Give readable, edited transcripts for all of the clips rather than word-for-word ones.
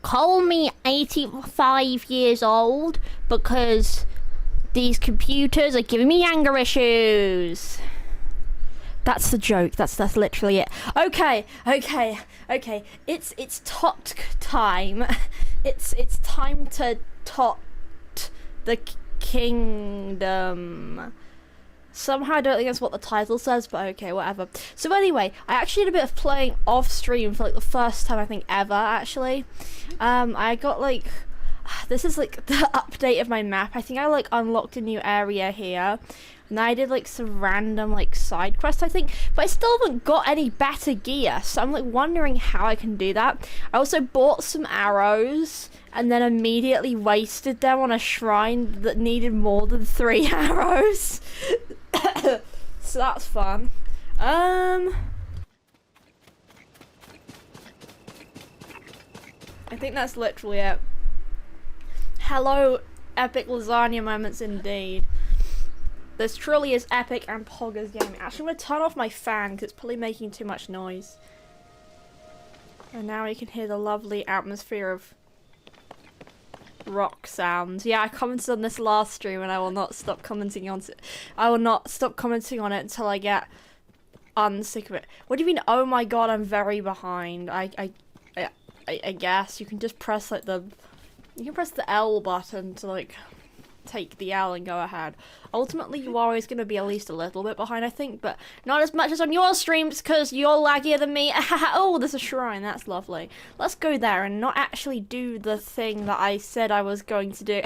Call me 85 years old because these computers are giving me anger issues. That's the joke. That's literally it. Okay. It's TOTK time. It's time to tot the kingdom. Somehow I don't think that's what the title says, but okay, whatever. So anyway, I actually did a bit of playing off stream for like the first time I think ever actually. I got like, this is like the update of my map. I think I like unlocked a new area here. And I did like some random like side quests I think, but I still haven't got any better gear, so I'm like wondering how I can do that. I also bought some arrows and then immediately wasted them on a shrine that needed more than 3 arrows. So that's fun. I think that's literally it. Hello, epic lasagna moments indeed. This truly is epic and poggers gaming. Actually, I'm going to turn off my fan because it's probably making too much noise. And now you can hear the lovely atmosphere of rock sounds. Yeah, I commented on this last stream and I will not stop commenting on it. I will not stop commenting on it until I get unsick of it. What do you mean, oh my god, I'm very behind? I guess you can just press like you can press the L button to like take the L and go ahead. Ultimately, you are always going to be at least a little bit behind, I think, but not as much as on your streams because you're laggier than me. Oh, there's a shrine. That's lovely. Let's go there and not actually do the thing that I said I was going to do.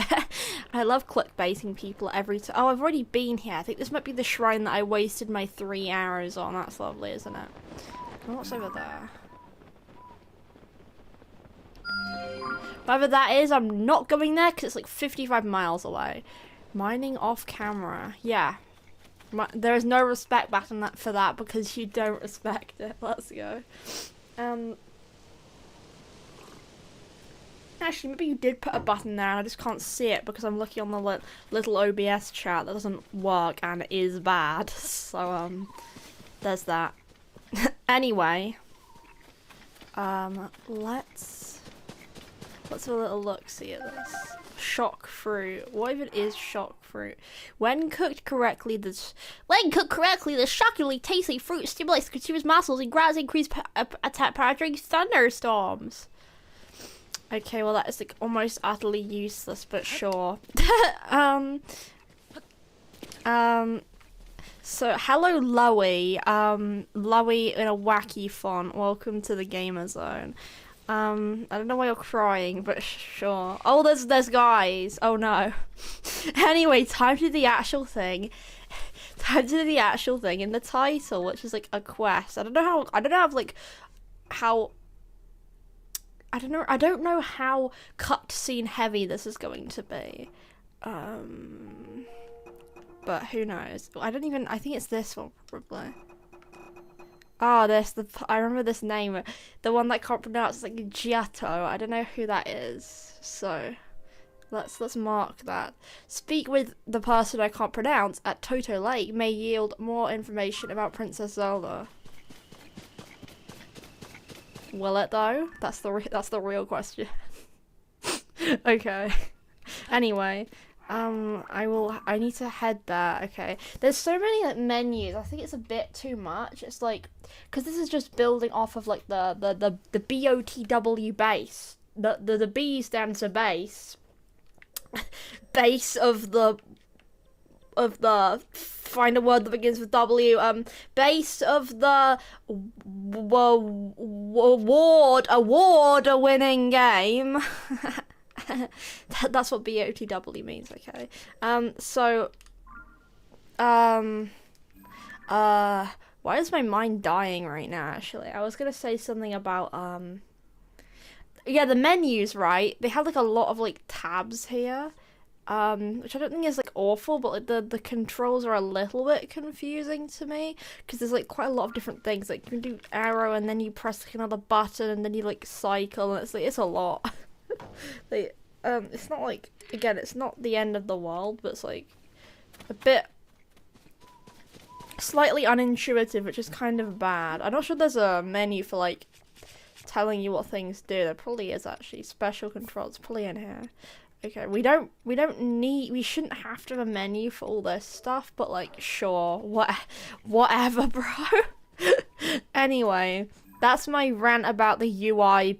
I love clickbaiting people every time. Oh, I've already been here. I think this might be the shrine that I wasted my 3 arrows on. That's lovely, isn't it? And what's over there? Whatever that is, I'm not going there because it's like 55 miles away. Mining off camera. Yeah. There is no respect button for that because you don't respect it. Let's go. Actually, maybe you did put a button there and I just can't see it because I'm looking on the little OBS chat that doesn't work and is bad. So, there's that. Anyway. Let's have a little look-see at this. Shock fruit. What even is shock fruit? When cooked correctly, the shockingly tasty fruit stimulates the consumer's muscles and grabs increased attack power during thunderstorms. Okay, well that is like almost utterly useless, but sure. So hello Loey. Loey in a wacky font. Welcome to the gamer zone. I don't know why you're crying, but sure. Oh, there's guys. Oh no. Anyway, time to do the actual thing. Time to do the actual thing in the title, which is like a quest. I don't know how cutscene heavy this is going to be. But who knows? I think it's this one probably. Oh, I remember this name. The one that I can't pronounce is like Giotto. I don't know who that is. So, let's mark that. Speak with the person I can't pronounce at Toto Lake may yield more information about Princess Zelda. Will it though? That's the real question. Okay. Anyway. I need to head there. Okay, there's so many like menus. I think it's a bit too much. It's like, because this is just building off of like the BOTW base. The B stands for base. Base of the find a word that begins with W. Base of the award-winning game. That's what BOTW means, okay. Why is my mind dying right now, actually? I was gonna say something about, yeah, the menus, right? They have, like, a lot of, like, tabs here, which I don't think is, like, awful, but, like, the controls are a little bit confusing to me, because there's, like, quite a lot of different things. Like, you can do arrow, and then you press, like, another button, and then you, like, cycle, and it's, like, it's a lot. Like, it's not like, again, it's not the end of the world, but it's like a bit slightly unintuitive, which is kind of bad. I'm not sure there's a menu for like telling you what things do. There probably is actually special controls probably in here. Okay, we shouldn't have to have a menu for all this stuff, but like, sure, whatever, bro. Anyway, that's my rant about the UI.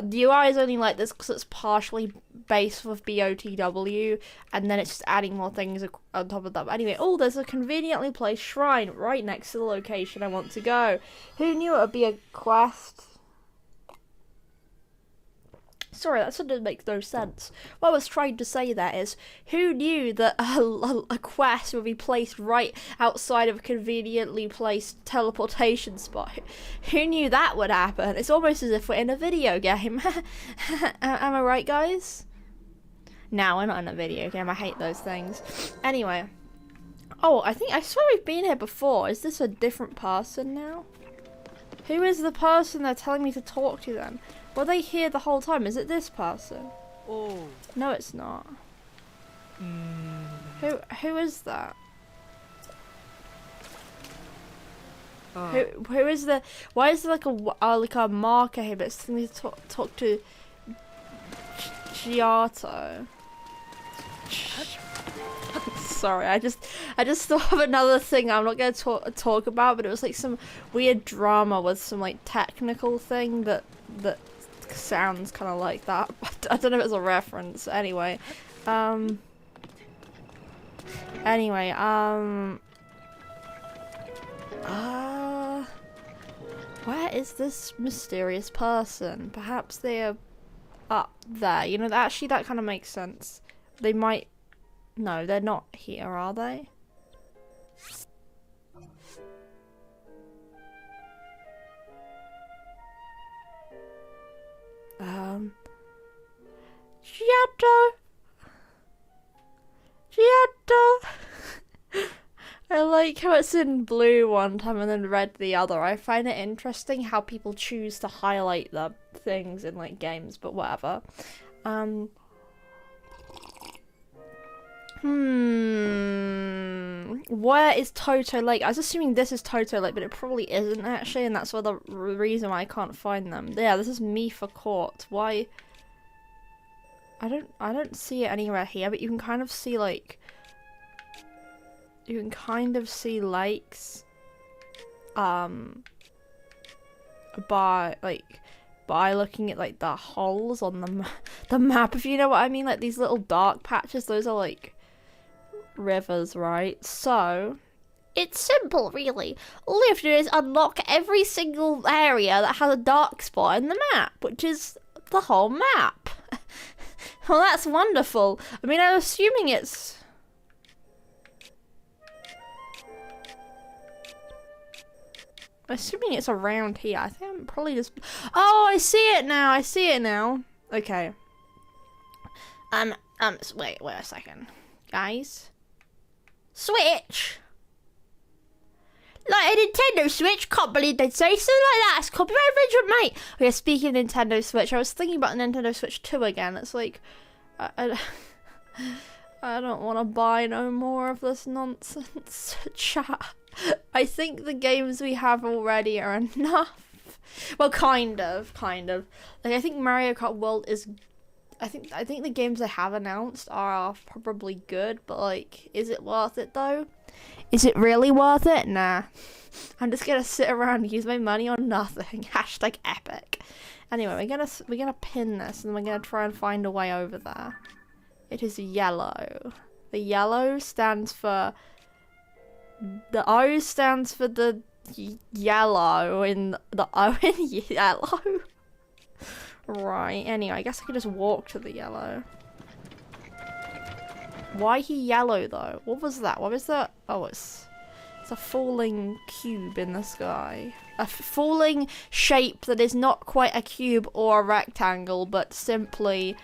The UI is only like this because it's partially based with BOTW, and then it's just adding more things on top of that. But anyway, oh, there's a conveniently placed shrine right next to the location I want to go. Who knew it would be a quest? Sorry, that sort of makes no sense. What I was trying to say there is, who knew that a quest would be placed right outside of a conveniently placed teleportation spot? Who knew that would happen? It's almost as if we're in a video game. Am I right, guys? No, we're not in a video game. I hate those things. Anyway. Oh, I swear we've been here before. Is this a different person now? Who is the person they're telling me to talk to then? Were they here the whole time? Is it this person? Oh. No, it's not. Who is that? Who is the? Why is there like a marker here? But it's telling me to talk to Giotto. Sorry, I just thought of another thing I'm not gonna talk about, but it was like some weird drama with some like technical thing that sounds kind of like that. I don't know if it's a reference. Anyway, where is this mysterious person? Perhaps they're up there. You know, actually that kind of makes sense. They might. No, they're not here, are they? Giotto! I like how it's in blue one time and then red the other. I find it interesting how people choose to highlight the things in like games, but whatever. Where is Toto Lake? I was assuming this is Toto Lake, but it probably isn't actually, and that's the reason why I can't find them. Yeah, this is Mifa Court. Why? I don't see it anywhere here, but you can kind of see like lakes by looking at like the holes on the map, if you know what I mean, like these little dark patches, those are like rivers, right? So it's simple, really. All you have to do is unlock every single area that has a dark spot in the map, which is the whole map. Well, that's wonderful. I mean, I'm assuming it's around here. I think I'm probably just... Oh, I see it now. Okay. Wait a second. Guys. Switch! Like a Nintendo Switch? Can't believe they'd say something like that. It's copyright infringement, mate. Oh yeah, speaking of Nintendo Switch, I was thinking about Nintendo Switch 2 again. It's like... I don't want to buy no more of this nonsense. Chat. I think the games we have already are enough. Well, kind of. Like, I think Mario Kart World is... I think the games they have announced are probably good, but, like, is it worth it, though? Is it really worth it? Nah. I'm just gonna sit around and use my money on nothing. Hashtag epic. Anyway, we're gonna pin this, and we're gonna try and find a way over there. It is yellow. The yellow stands for... The O stands for the yellow in the O in yellow. Right, anyway, I guess I could just walk to the yellow. Why he yellow though? What was that? What was that? Oh, it's a falling cube in the sky. A falling shape that is not quite a cube or a rectangle, but simply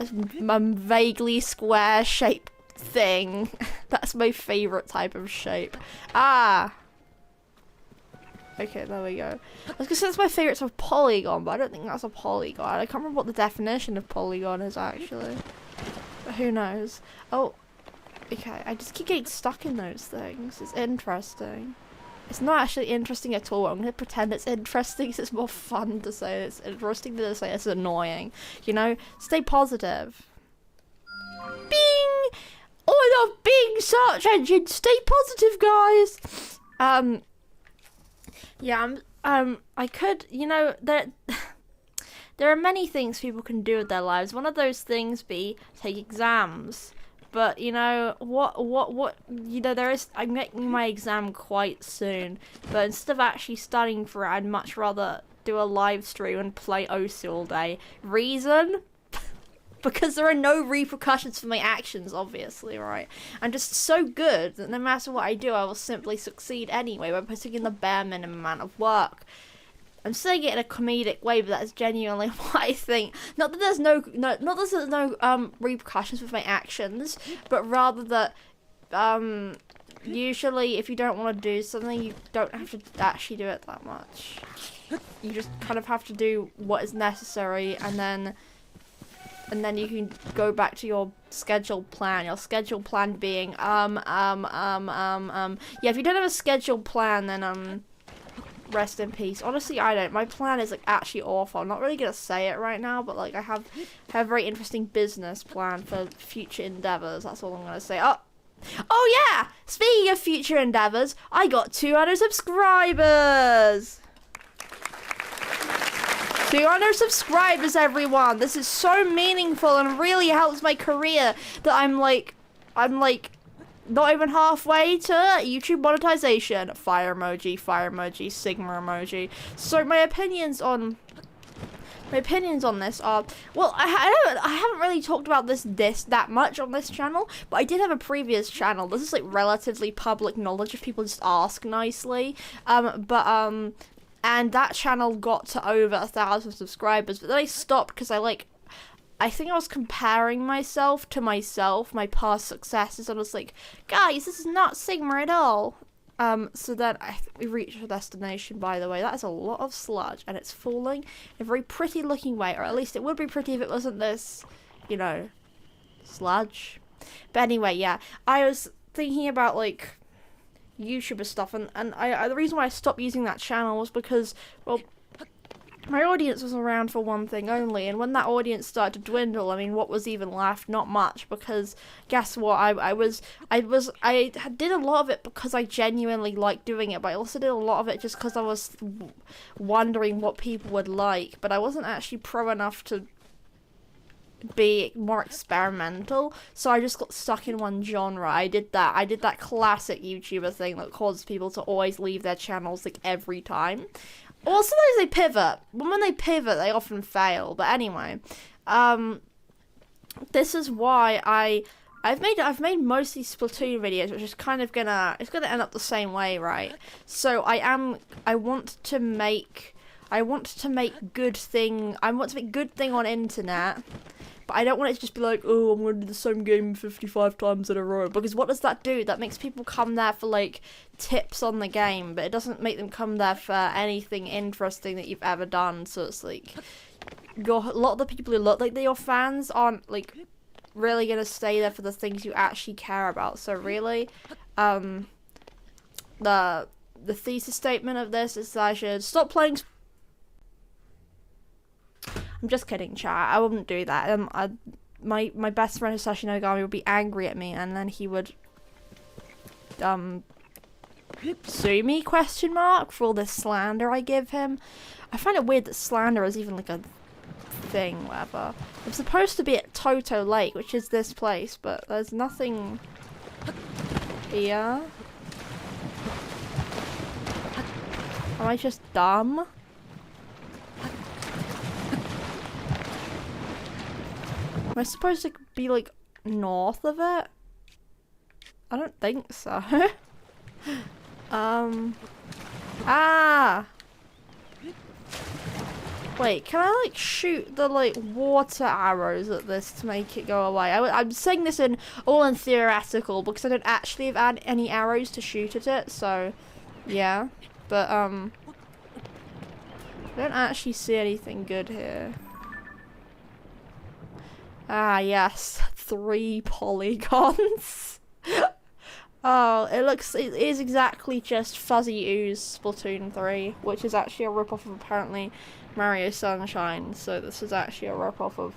a vaguely square shaped thing. That's my favourite type of shape. Ah! Okay, there we go. I was gonna say that's my favourite type of polygon, but I don't think that's a polygon. I can't remember what the definition of polygon is actually. But who knows? Oh, okay. I just keep getting stuck in those things. It's interesting. It's not actually interesting at all. I'm gonna pretend it's interesting because it's more fun to say it's interesting than to say it's annoying. You know? Stay positive. Bing! Oh, I love Bing search engine. Stay positive, guys. Yeah, I could, you know, there are many things people can do with their lives. One of those things be take exams. But, you know, you know, I'm making my exam quite soon. But instead of actually studying for it, I'd much rather do a live stream and play OC all day. Reason? Because there are no repercussions for my actions, obviously, right? I'm just so good that no matter what I do, I will simply succeed anyway by putting in the bare minimum amount of work. I'm saying it in a comedic way, but that's genuinely what I think. Not that there's no repercussions with my actions, but rather that usually if you don't want to do something, you don't have to actually do it that much. You just kind of have to do what is necessary, and then you can go back to your scheduled plan. Your scheduled plan being yeah, if you don't have a scheduled plan, then rest in peace. Honestly, I don't. My plan is like actually awful. I'm not really gonna say it right now, but like I have a very interesting business plan for future endeavors. That's all I'm gonna say. Oh yeah! Speaking of future endeavors, I got 200 subscribers! 200 subscribers, everyone! This is so meaningful and really helps my career that I'm like not even halfway to YouTube monetization. Fire emoji, Sigma emoji. So my opinions on this are, well, I haven't really talked about this that much on this channel, but I did have a previous channel. This is like relatively public knowledge if people just ask nicely. And that channel got to over 1,000 subscribers, but then I stopped because I think I was comparing myself to my past successes, and I was like, guys, this is not Sigma at all. So then I think we reached our destination, by the way. That is a lot of sludge, and it's falling in a very pretty looking way, or at least it would be pretty if it wasn't this, you know, sludge. But anyway, yeah, I was thinking about, like, YouTuber stuff, and the reason why I stopped using that channel was because, well, my audience was around for one thing only, and when that audience started to dwindle, I mean, what was even left? Not much, because guess what? I did a lot of it because I genuinely liked doing it, but I also did a lot of it just because I was wondering what people would like, but I wasn't actually pro enough to be more experimental, so I just got stuck in one genre. I did that classic YouTuber thing that causes people to always leave their channels like every time. Well, sometimes they pivot. When they pivot, they often fail. But anyway, this is why I've made mostly Splatoon videos, which is kind of it's gonna end up the same way, right? So I want to make good thing on internet. But I don't want it to just be like, oh, I'm going to do the same game 55 times in a row. Because what does that do? That makes people come there for, like, tips on the game. But it doesn't make them come there for anything interesting that you've ever done. So it's like, a lot of the people who look like they're your fans aren't, like, really going to stay there for the things you actually care about. So really, the thesis statement of this is that I should stop playing. I'm just kidding, chat. I wouldn't do that. My best friend Hisashi Nogami would be angry at me, and then he would sue me ? For all this slander I give him. I find it weird that slander is even like a thing. Whatever. I'm supposed to be at Toto Lake, which is this place, but there's nothing here. Am I just dumb? Am I supposed to be, like, north of it? I don't think so. Wait, can I, like, shoot the, like, water arrows at this to make it go away? I'm saying this all in theoretical, because I don't actually have any arrows to shoot at it, so, yeah. But, I don't actually see anything good here. Ah, yes. 3 polygons. Oh, it is exactly just Fuzzy Ooze Splatoon 3, which is actually a rip-off of apparently Mario Sunshine, so this is actually a rip-off of...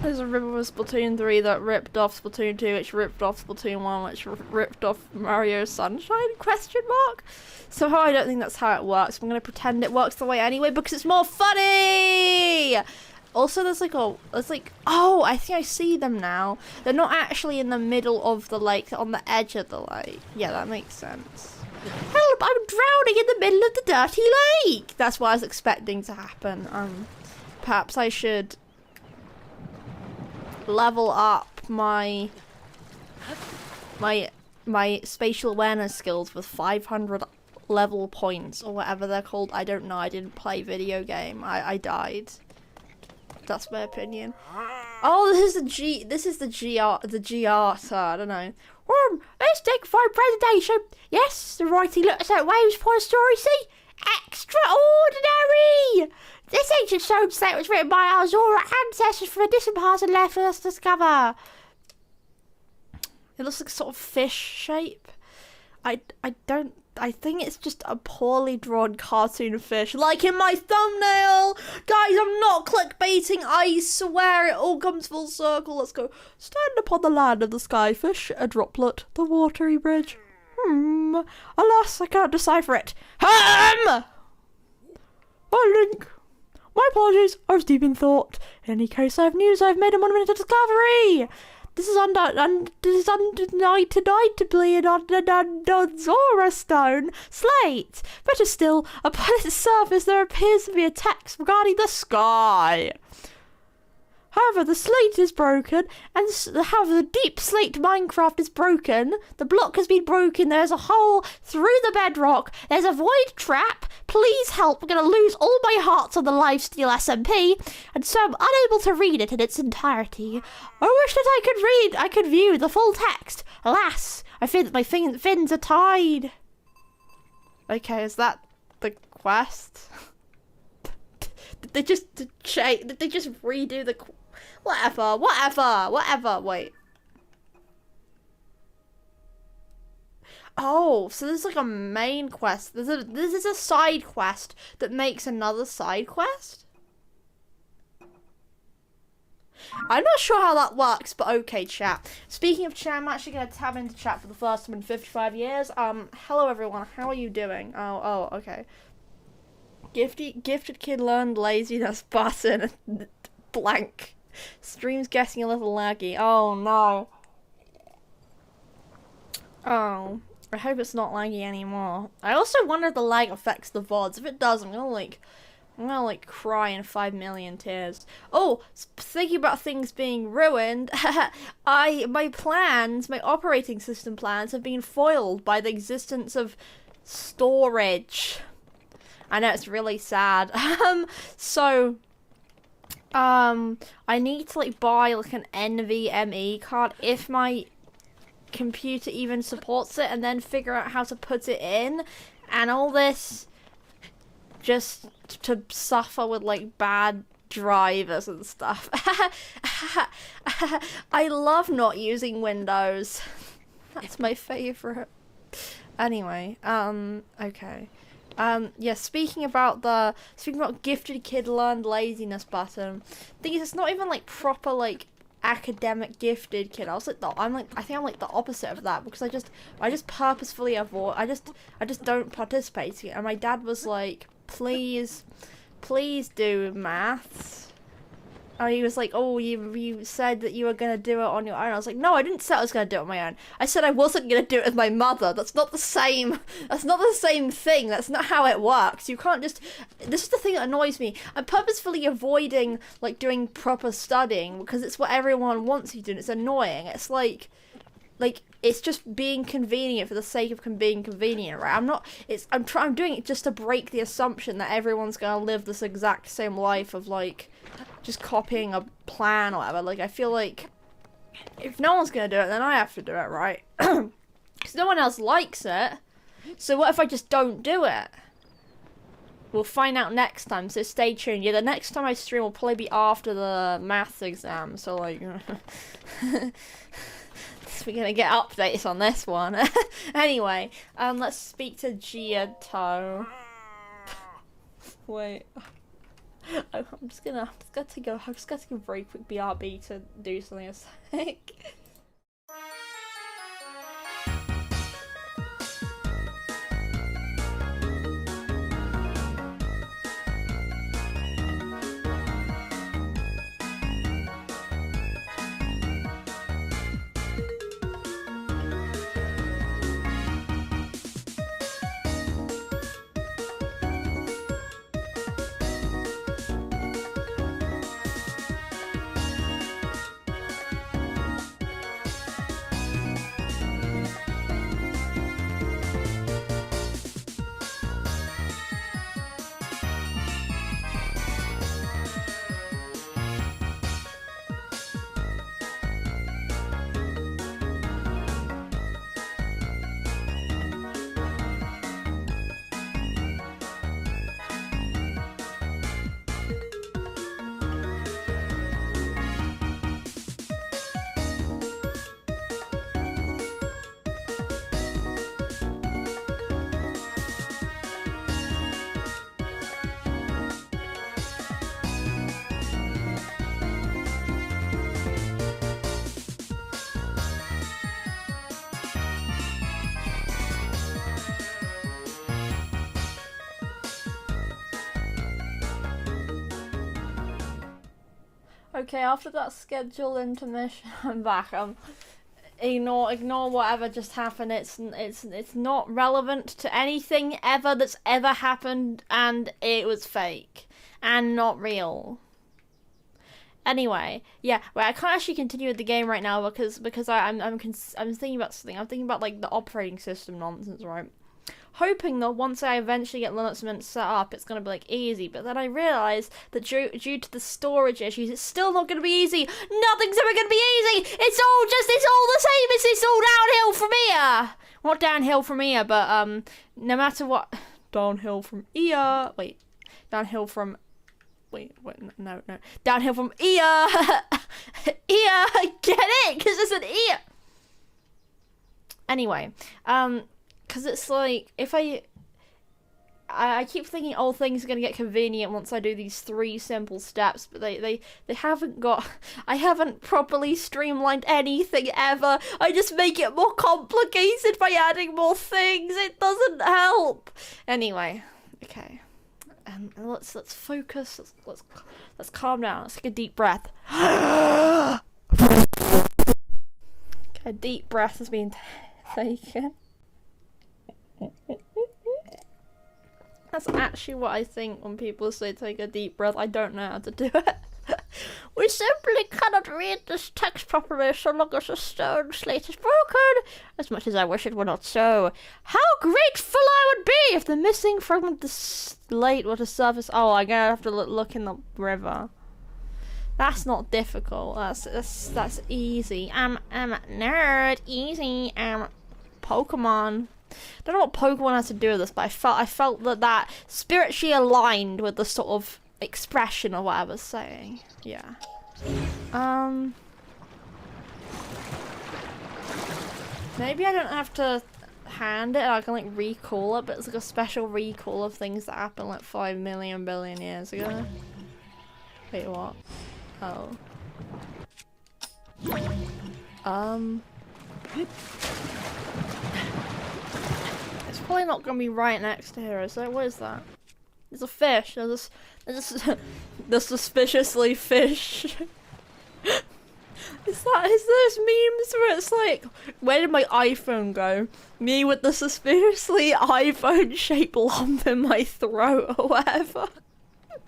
There's a rip-off of Splatoon 3 that ripped off Splatoon 2, which ripped off Splatoon 1, which ripped off Mario Sunshine, question mark? Somehow I don't think that's how it works. I'm gonna pretend it works the way anyway, because it's more funny! Also, there's like oh, I think I see them now. They're not actually in the middle of the lake, they're on the edge of the lake. Yeah, that makes sense. Help, I'm drowning in the middle of the dirty lake! That's what I was expecting to happen. Perhaps I should level up my spatial awareness skills with 500 level points, or whatever they're called. I don't know, I didn't play video game. I died. That's my opinion. Oh, this is the GR, I don't know. Let's take for a presentation. Yes, the writing looks like waves for a story. See? Extraordinary! This ancient stone slate was written by our Zora ancestors from a distant past and left for us to discover. It looks like sort of fish shape. I think it's just a poorly drawn cartoon fish, like in my thumbnail! Guys, I'm not clickbaiting, I swear it all comes full circle. Let's go. Stand upon the land of the skyfish, a droplet, the watery bridge. Alas, I can't decipher it. Oh, Link. My apologies, I was deep in thought. In any case, I have news. I've made a monumental discovery. This is undeniably an Zora stone slate. Better still, upon its surface there appears to be a text regarding the sky. However, the slate is broken, and however the deep slate Minecraft is broken, the block has been broken, there's a hole through the bedrock, there's a void trap, please help, I'm going to lose all my hearts on the lifesteal SMP, and so I'm unable to read it in its entirety. I wish that I could view the full text. Alas, I fear that my fins are tied. Okay, is that the quest? Did they just redo the... Whatever, wait. Oh, so there's like a main quest. This is a side quest that makes another side quest? I'm not sure how that works, but okay, chat. Speaking of chat, I'm actually going to tab into chat for the first time in 55 years. Hello everyone, how are you doing? Oh, okay. Gifted kid learned laziness button. Blank. Stream's getting a little laggy. Oh no. Oh, I hope it's not laggy anymore. I also wonder if the lag affects the VODs. If it does, I'm gonna cry in 5 million tears. Oh, thinking about things being ruined, my operating system plans have been foiled by the existence of storage. I know, it's really sad. I need to buy an NVMe card if my computer even supports it, and then figure out how to put it in, and all this just to suffer with bad drivers and stuff. I love not using Windows. That's my favorite. Anyway, okay. Yeah, speaking about gifted kid learned laziness button. Thing is, it's not even proper academic gifted kid. I think I'm the opposite of that, because I just purposefully avoid. I just don't participate in it. And my dad was like, please do maths. And he was like, oh, you said that you were going to do it on your own. I was like, no, I didn't say I was going to do it on my own. I said I wasn't going to do it with my mother. That's not the same thing. That's not how it works. You can't just... This is the thing that annoys me. I'm purposefully avoiding, doing proper studying, because it's what everyone wants you to do, and it's annoying. It's it's just being convenient for the sake of being convenient, right? I'm doing it just to break the assumption that everyone's going to live this exact same life of, just copying a plan or whatever. I feel like if no one's going to do it, then I have to do it, right? Because no one else likes it. So what if I just don't do it? We'll find out next time, so stay tuned. Yeah, the next time I stream will probably be after the maths exam, so guess we're gonna get updates on this one. Anyway, let's speak to Giotto. Wait. I'm just gonna take a very quick BRB to do something a sec. Okay, after that scheduled intermission, I'm back. Ignore whatever just happened. It's not relevant to anything ever that's ever happened, and it was fake and not real. Anyway, yeah, well, I can't actually continue with the game right now because I'm thinking about something. I'm thinking about like the operating system nonsense, right? Hoping that once I eventually get Linux Mint set up, it's gonna be like easy. But then I realised that due to the storage issues, it's still not gonna be easy. Nothing's ever gonna be easy. It's all the same. It's all downhill from here. Not downhill from here, but no matter what, downhill from here. Wait, downhill from. Wait, no. Downhill from ear. Ear, get it? Because it's an ear. Anyway, because it's like, if I keep thinking, oh, things are going to get convenient once I do these 3 simple steps, but they haven't got, I haven't properly streamlined anything ever. I just make it more complicated by adding more things. It doesn't help. Anyway, okay. Let's focus. Let's calm down. Let's take a deep breath. Okay, a deep breath has been taken. That's actually what I think when people say take a deep breath. I don't know how to do it. We simply cannot read this text properly so long as the stone slate is broken. As much as I wish it were not so. How grateful I would be if the missing fragment of the slate were to surface. Oh, I'm gonna have to look in the river. That's not difficult. That's easy. I'm a nerd. Easy. Pokemon. I don't know what Pokemon has to do with this, but I felt that spiritually aligned with the sort of expression of what I was saying. Yeah. Maybe I don't have to hand it. I can like recall it, but it's like a special recall of things that happened like 5 million billion years ago. Wait, what? Oh. It's probably not gonna be right next to here, is it? What is that? There's a fish. There's the suspiciously fish. Is those memes where it's like, where did my iPhone go? Me with the suspiciously iPhone-shaped lump in my throat or whatever.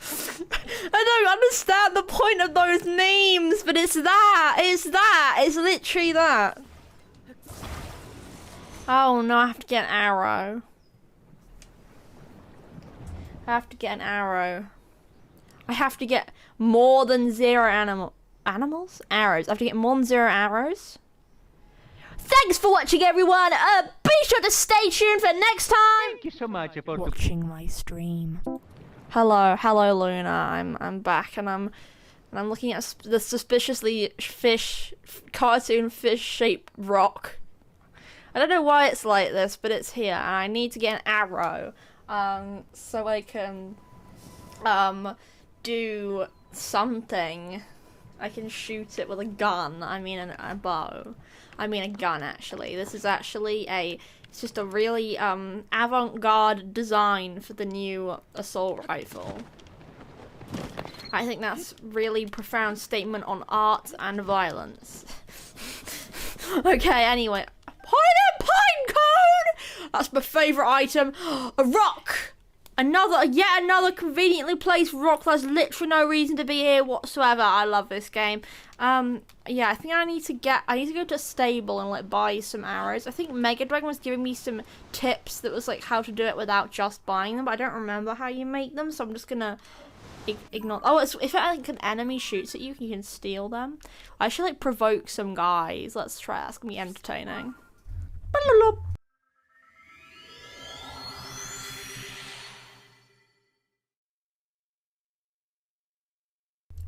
I don't understand the point of those memes, but it's literally that. Oh no, I have to get an arrow. I have to get more than 0 animals? Arrows. I have to get more than 0 arrows. Thanks for watching, everyone. Be sure to stay tuned for next time. Thank you so much for watching my stream. Hello, Luna. I'm back, and And I'm looking at the suspiciously cartoon fish-shaped rock. I don't know why it's like this, but it's here, and I need to get an arrow, so I can, do something. I can shoot it with a gun. I mean, a bow. I mean, a gun, actually. This is actually it's just a really, avant-garde design for the new assault rifle. I think that's really profound statement on art and violence. Okay, anyway. Pine cone! That's my favourite item. A rock! Yet another conveniently placed rock. There's literally no reason to be here whatsoever. I love this game. Yeah, I think I need to go to a stable and like buy some arrows. I think Mega Dragon was giving me some tips that was like how to do it without just buying them, but I don't remember how you make them, so I'm just gonna ignore. Oh, if like an enemy shoots at you, you can steal them. I should like provoke some guys. Let's try. That's gonna be entertaining.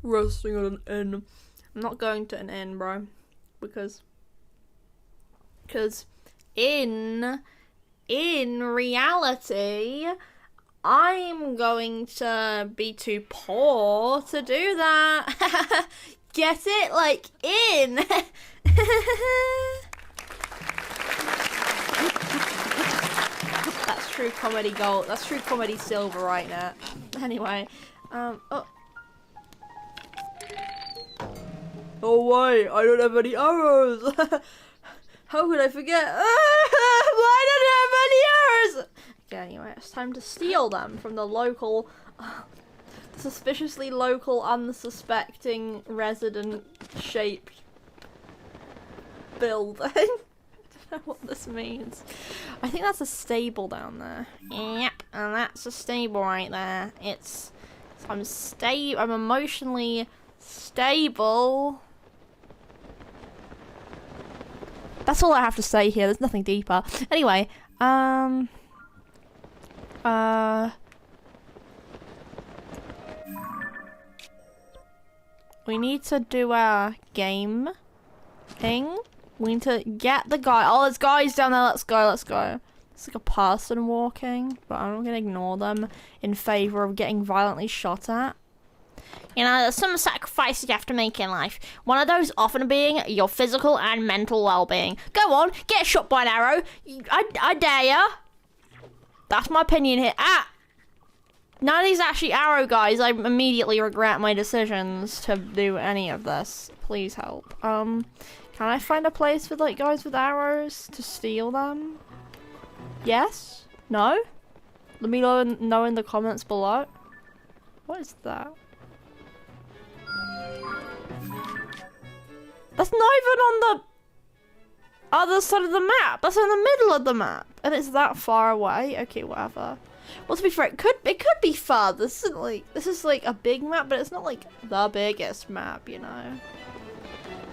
Resting at an inn. I'm not going to an inn, bro, because in reality, I'm going to be too poor to do that. Get it? Like, in. That's true comedy gold. That's true comedy silver right now. Anyway, oh. Oh wait, I don't have any arrows. How could I forget? Why don't I have any arrows? Okay, anyway, it's time to steal them from the local, suspiciously local, unsuspecting resident-shaped building. I don't know what this means. I think that's a stable down there. Yep, and that's a stable right there. I'm emotionally stable. That's all I have to say here. There's nothing deeper. Anyway, we need to do our game thing. We need to get the guy. Oh, there's guys down there. Let's go. It's like a person walking, but I'm gonna ignore them in favor of getting violently shot at. You know, there's some sacrifices you have to make in life. One of those often being your physical and mental well-being. Go on, get shot by an arrow. I dare ya. That's my opinion here. Ah! None of these actually arrow guys. I immediately regret my decisions to do any of this. Please help. Can I find a place with like guys with arrows to steal them? Yes? No? Let me know in the comments below. What is that? That's not even on the other side of the map. That's in the middle of the map, and it's that far away. Okay, whatever. Well, to be fair, it could be further. This is like a big map, but it's not like the biggest map, you know.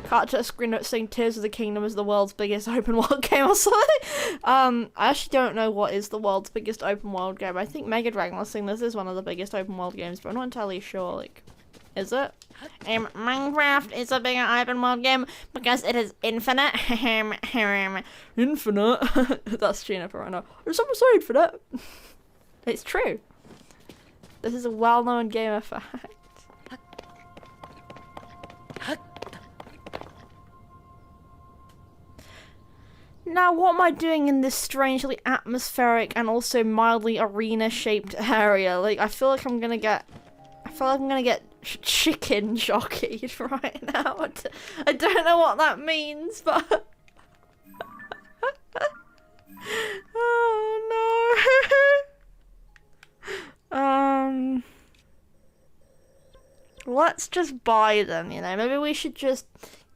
Cut to a screen note saying Tears of the Kingdom is the world's biggest open world game or something. I actually don't know what is the world's biggest open world game. I think Mega Dragon was saying this is one of the biggest open world games, but I'm not entirely sure. Like, is it? Minecraft is a bigger open world game because it is infinite. Infinite? That's Jennifer right now. Did someone say infinite? It's true. This is a well-known gamer fact. Now, what am I doing in this strangely atmospheric and also mildly arena-shaped area? Like, I feel like I'm gonna get chicken jockeyed right now. I don't know what that means, but oh no. Let's just buy them, you know. Maybe we should just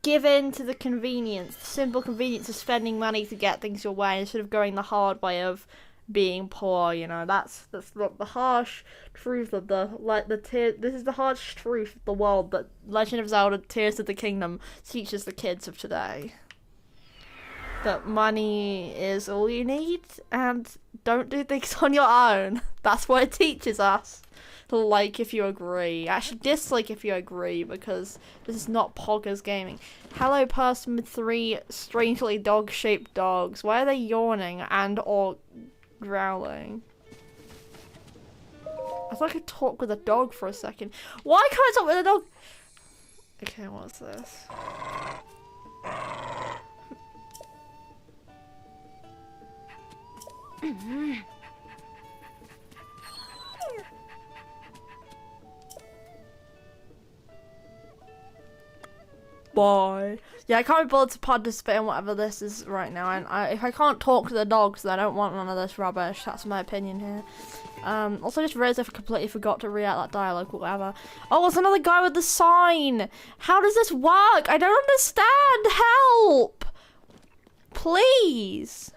give in to the convenience, the simple convenience of spending money to get things your way instead of going the hard way of being poor, you know. That's the harsh truth of this is the harsh truth of the world that Legend of Zelda Tears of the Kingdom teaches the kids of today. That money is all you need and don't do things on your own. That's what it teaches us. Like if you agree. Actually, dislike if you agree, because this is not Poggers Gaming. Hello, person with 3 strangely dog-shaped dogs. Why are they yawning and or growling? I thought I could talk with a dog for a second. Why can't I talk with a dog? Okay, what's this? Bye. Yeah, I can't be bothered to participate in whatever this is right now, and if I can't talk to the dogs, then I don't want none of this rubbish. That's my opinion here. Also just realised I completely forgot to read out that dialogue or whatever. Oh, it's another guy with the sign! How does this work? I don't understand! Help! Please!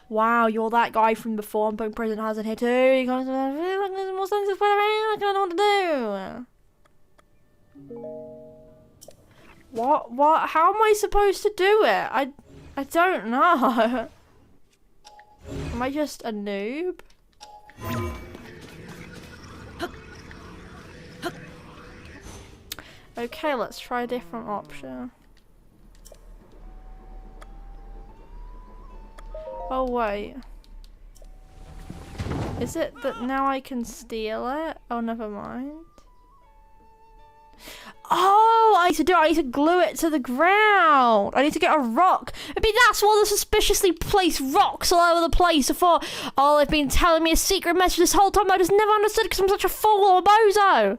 Wow, you're that guy from before, and Punk President has it here too. You guys are more things to put around, I don't know what to do. What? How am I supposed to do it? I don't know. Am I just a noob? Okay, let's try a different option. Oh wait. Is it that now I can steal it? Oh, never mind. Oh, I need to glue it to the ground. I need to get a rock. Maybe that's why the suspiciously placed rocks all over the place. I thought, oh, they've been telling me a secret message this whole time. I just never understood because I'm such a fool or a bozo.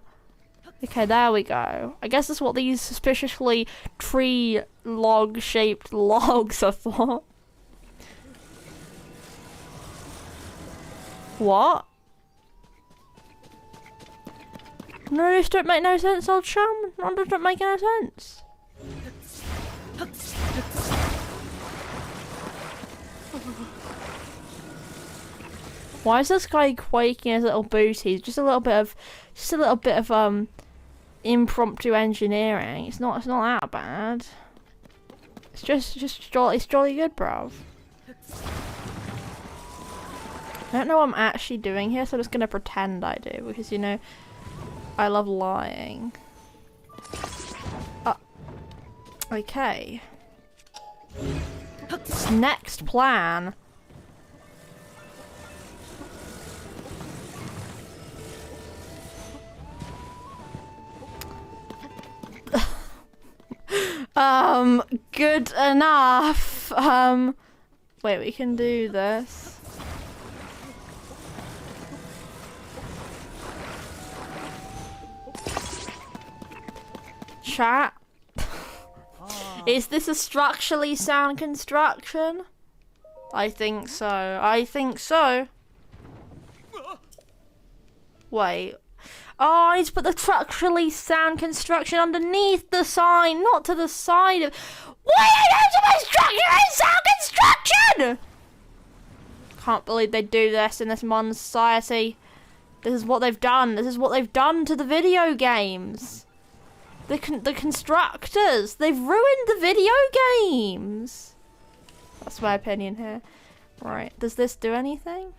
Okay, there we go. I guess that's what these suspiciously tree log shaped logs are for. What? No, this don't make no sense, old chum. This don't make no sense. Why is this guy quaking his little booties? Just a little bit of impromptu engineering. It's not that bad. It's just jolly good, bruv. I don't know what I'm actually doing here, so I'm just gonna pretend I do, because you know I love lying. Okay. Next plan. Good enough. Wait, we can do this. Chat. Is this a structurally sound construction? I think so. I think so. Wait. Oh, I need to put the structurally sound construction underneath the sign, not to the side of. Why are you my structurally sound construction? Can't believe they do this in this modern society. This is what they've done. This is what they've done to the video games. The constructors, they've ruined the video games. That's my opinion here. Right, does this do anything?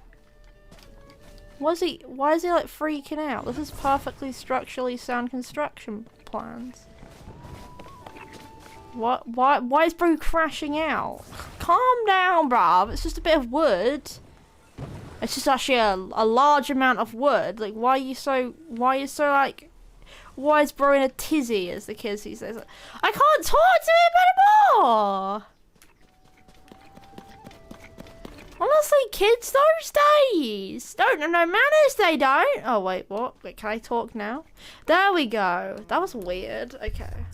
Why is he like freaking out? This is perfectly structurally sound construction plans. What? Why is bro crashing out? Calm down, bruv. It's just a bit of wood. It's just actually a large amount of wood. Like, why are you so like... Why is bro in a tizzy, as the kids he says? I can't talk to him anymore! Honestly, kids those days don't know no manners, they don't. Oh, wait, what? Wait, can I talk now? There we go. That was weird. Okay.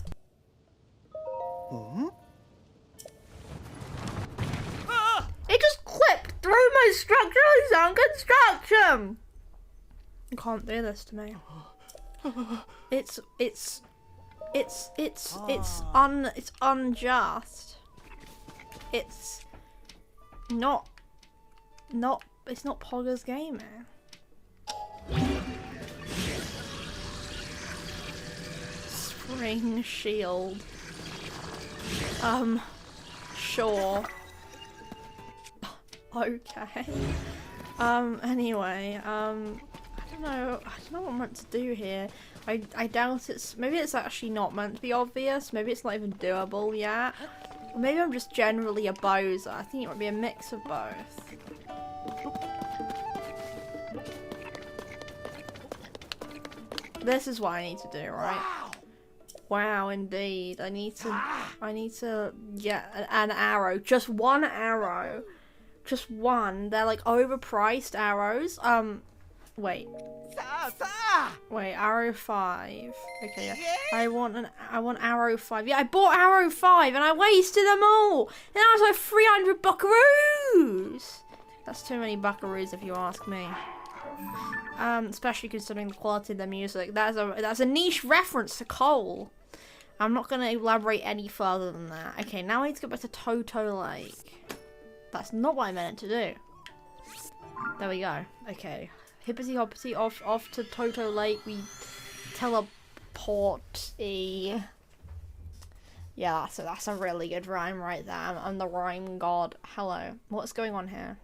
It just clipped through my structurally sound construction! You can't do this to me. It's unjust. It's not Poggers Gaming. Spring shield. Sure. Okay. Anyway, don't know what I'm meant to do here. I doubt it's, maybe it's actually not meant to be obvious, maybe it's not even doable yet. Or maybe I'm just generally a bozer. I think it might be a mix of both. This is what I need to do, right? Wow, indeed. I need to get an arrow. Just one arrow. Just one. They're like overpriced arrows. Wait. Wait, arrow 5. Okay, yeah. I want arrow 5. Yeah, I bought arrow 5 and I wasted them all. And that was like 300 buckaroos. That's too many buckaroos if you ask me. Especially considering the quality of the music. That's a niche reference to coal. I'm not gonna elaborate any further than that. Okay, now I need to go back to Toto Lake. That's not what I meant to do. There we go. Okay. Hippity hoppity off to Toto Lake. We teleport Yeah, that's a really good rhyme right there. I'm the rhyme god. Hello. What's going on here?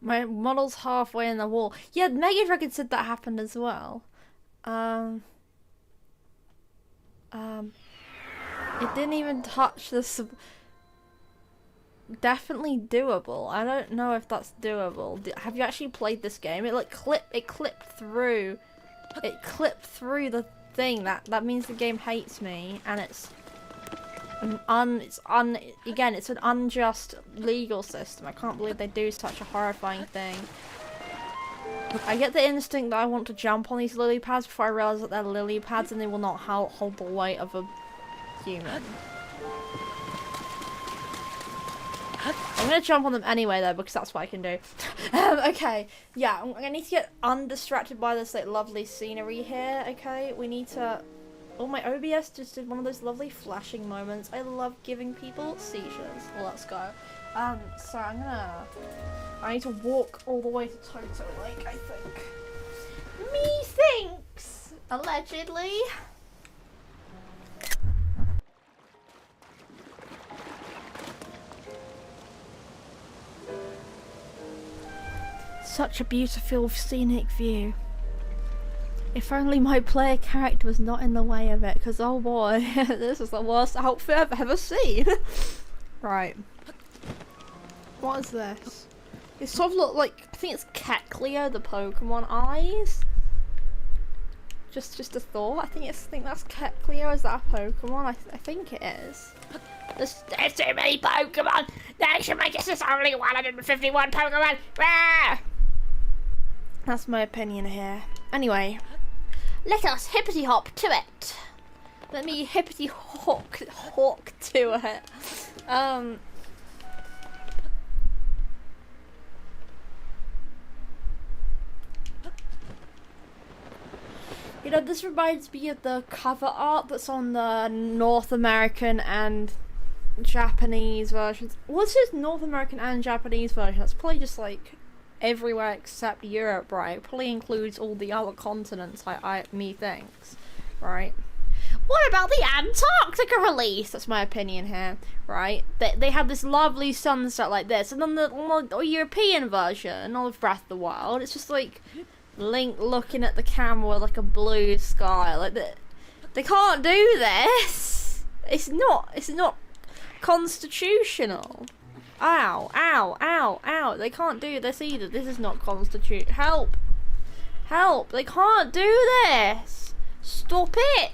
My model's halfway in the wall. Yeah, Mega Dragon said that happened as well. It didn't even touch the definitely doable. I don't know if that's doable. Have you actually played this game? It like clipped through the thing. That means the game hates me, and it's an unjust legal system. I can't believe they do such a horrifying thing. I get the instinct that I want to jump on these lily pads before I realise that they're lily pads and they will not hold the weight of a human. I'm gonna jump on them anyway though, because that's what I can do. Okay, yeah, I'm gonna need to get undistracted by this like lovely scenery here. Okay, we need to. Oh, my OBS just did one of those lovely flashing moments. I love giving people seizures. Well, let's go. So I need to walk all the way to Toto Lake, I think. Methinks, allegedly. Such a beautiful scenic view. If only my player character was not in the way of it, because oh boy, this is the worst outfit I've ever seen. Right. What is this? It sort of look like, I think it's Kecleon, the Pokemon eyes. Just a thought. I think that's Kecleon. Is that a Pokemon? I think it is. There's too many Pokemon. They should make it just only 151 Pokemon. Ah! That's my opinion here. Anyway, let us hippity hop to it. Let me hippity hawk to it. You know, this reminds me of the cover art that's on the North American and Japanese versions. What's just North American and Japanese version? That's probably just like everywhere except Europe, right? It probably includes all the other continents, methinks, right? What about the Antarctica release? That's my opinion here, right? They have this lovely sunset like this, and then the European version of Breath of the Wild, it's just like Link looking at the camera with like a blue sky. Like they can't do this. It's not constitutional. Ow, ow, ow, ow. They can't do this either. This is not constitutional. Help. Help. They can't do this. Stop it.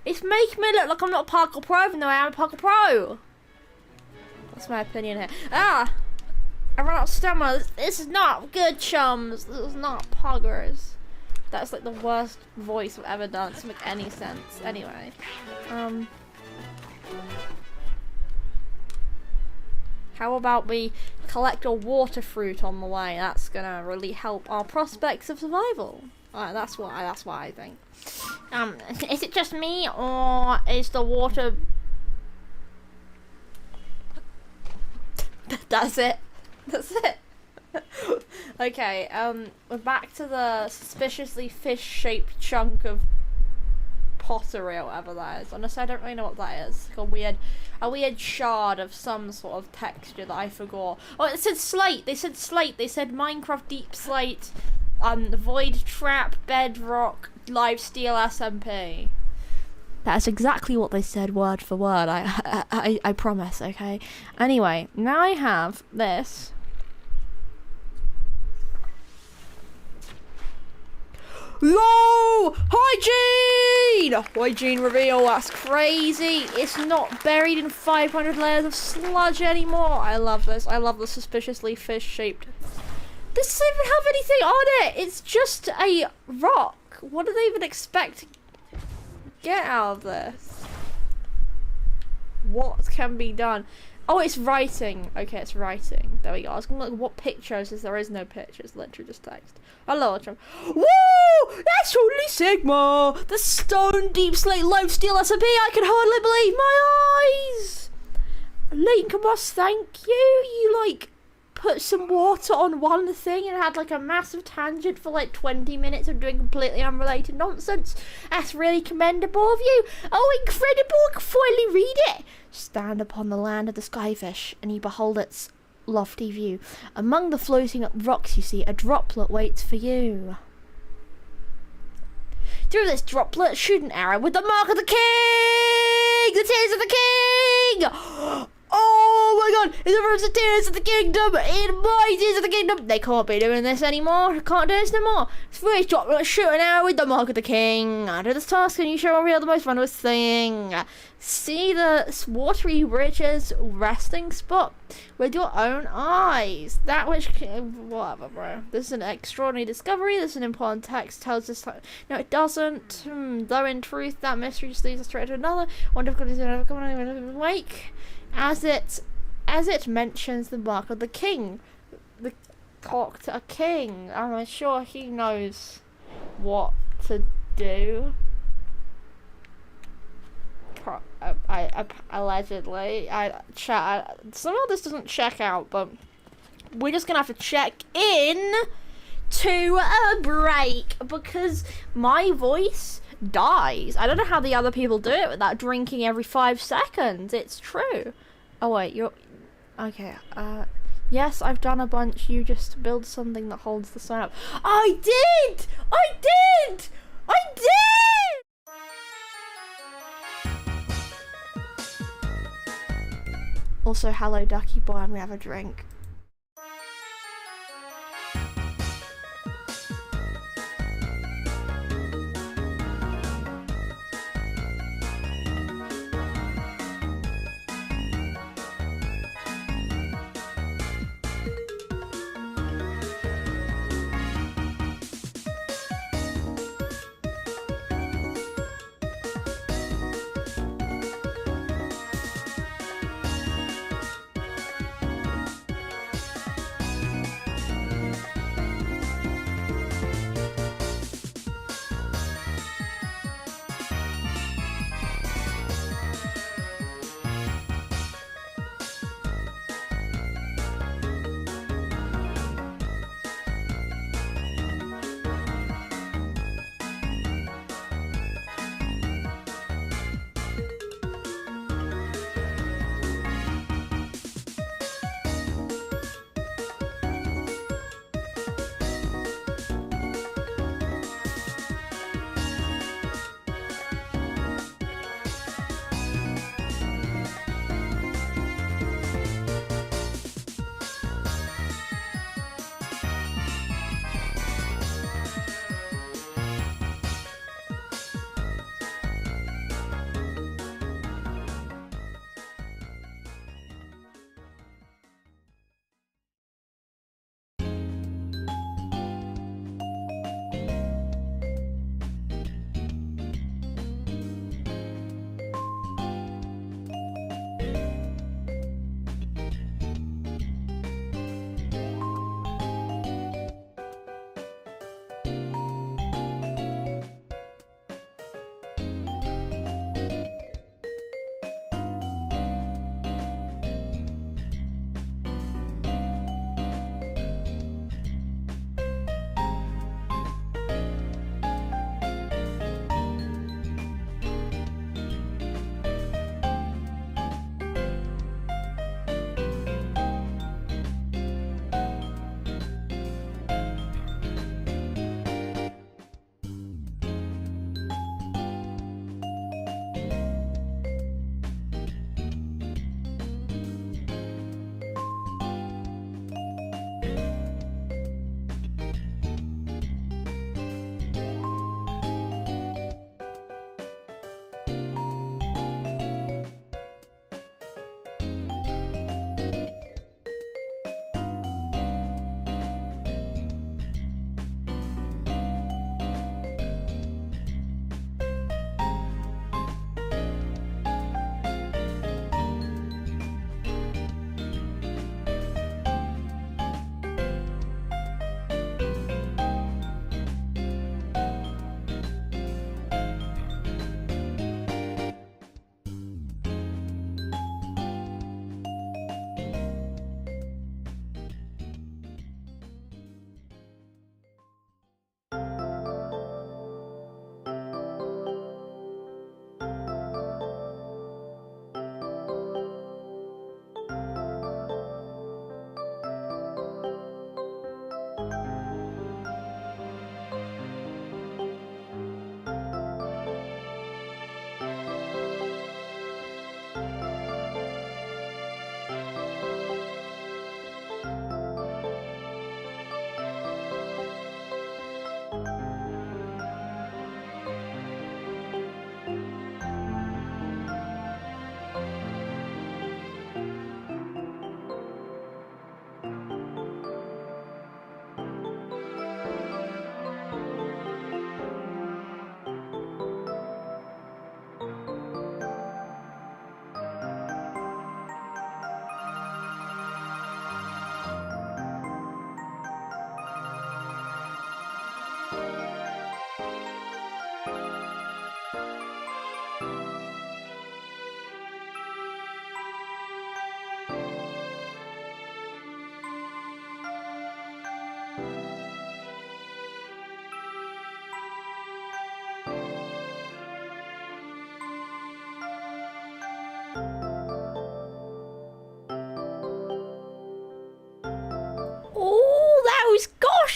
It's making me look like I'm not a parkour pro, even though I am a parkour pro. That's my opinion here. Ah! I ran out of stamina. This is not good, chums. This is not poggers. That's like the worst voice I've ever done. It doesn't make any sense. Anyway. How about we collect a water fruit on the way? That's gonna really help our prospects of survival. That's what I think. Is it just me, or is the water? That's it. That's it. Okay. We're back to the suspiciously fish-shaped chunk of pottery or whatever that is. Honestly, I don't really know what that is. Like a weird shard of some sort of texture that I forgot. Oh, it said slate. They said slate. They said Minecraft deep slate, void trap, bedrock, live steel SMP. That's exactly what they said, word for word. I promise. Okay. Anyway, now I have this. Low hygiene! Hygiene reveal, that's crazy. It's not buried in 500 layers of sludge anymore. I love this. I love the suspiciously fish-shaped. This doesn't even have anything on it. It's just a rock. What do they even expect to get out of this? What can be done? Oh, it's writing. Okay, it's writing. There we go. I was gonna look what pictures is. There is no pictures. Literally just text. Hello, Trump. Woo! That's totally Sigma. The stone deep slate live steel SMP. I can hardly believe my eyes. Link Moss, thank you. You like put some water on one thing and had like a massive tangent for like 20 minutes of doing completely unrelated nonsense. That's really commendable of you. Oh, incredible. I can finally read it. Stand upon the land of the skyfish, and you behold its lofty view. Among the floating rocks you see, a droplet waits for you. Through this droplet, shoot an arrow with the mark of the king! The tears of the king! Oh my god! It's the tears of the kingdom! In my tears of the kingdom! They can't be doing this anymore. Can't do this no more. Through this droplet, shoot an arrow with the mark of the king. Under this task, can you show me the most wondrous thing? See the watery bridges resting spot with your own eyes. That which whatever, bro. This is an extraordinary discovery. This is an important text. Tells us no, it doesn't. Though in truth, that mystery just leads us straight to another. Wonderful is never coming in wake. As it mentions the mark of the king, the talk to a king. I'm sure he knows what to do. Allegedly, somehow this doesn't check out, but we're just gonna have to check in to a break because my voice dies. I don't know how the other people do it without drinking every 5 seconds. It's true. Oh wait, you're okay. Yes, I've done a bunch. You just build something that holds the sun up. I did. Also, hello, Ducky Boy. I'm gonna have a drink.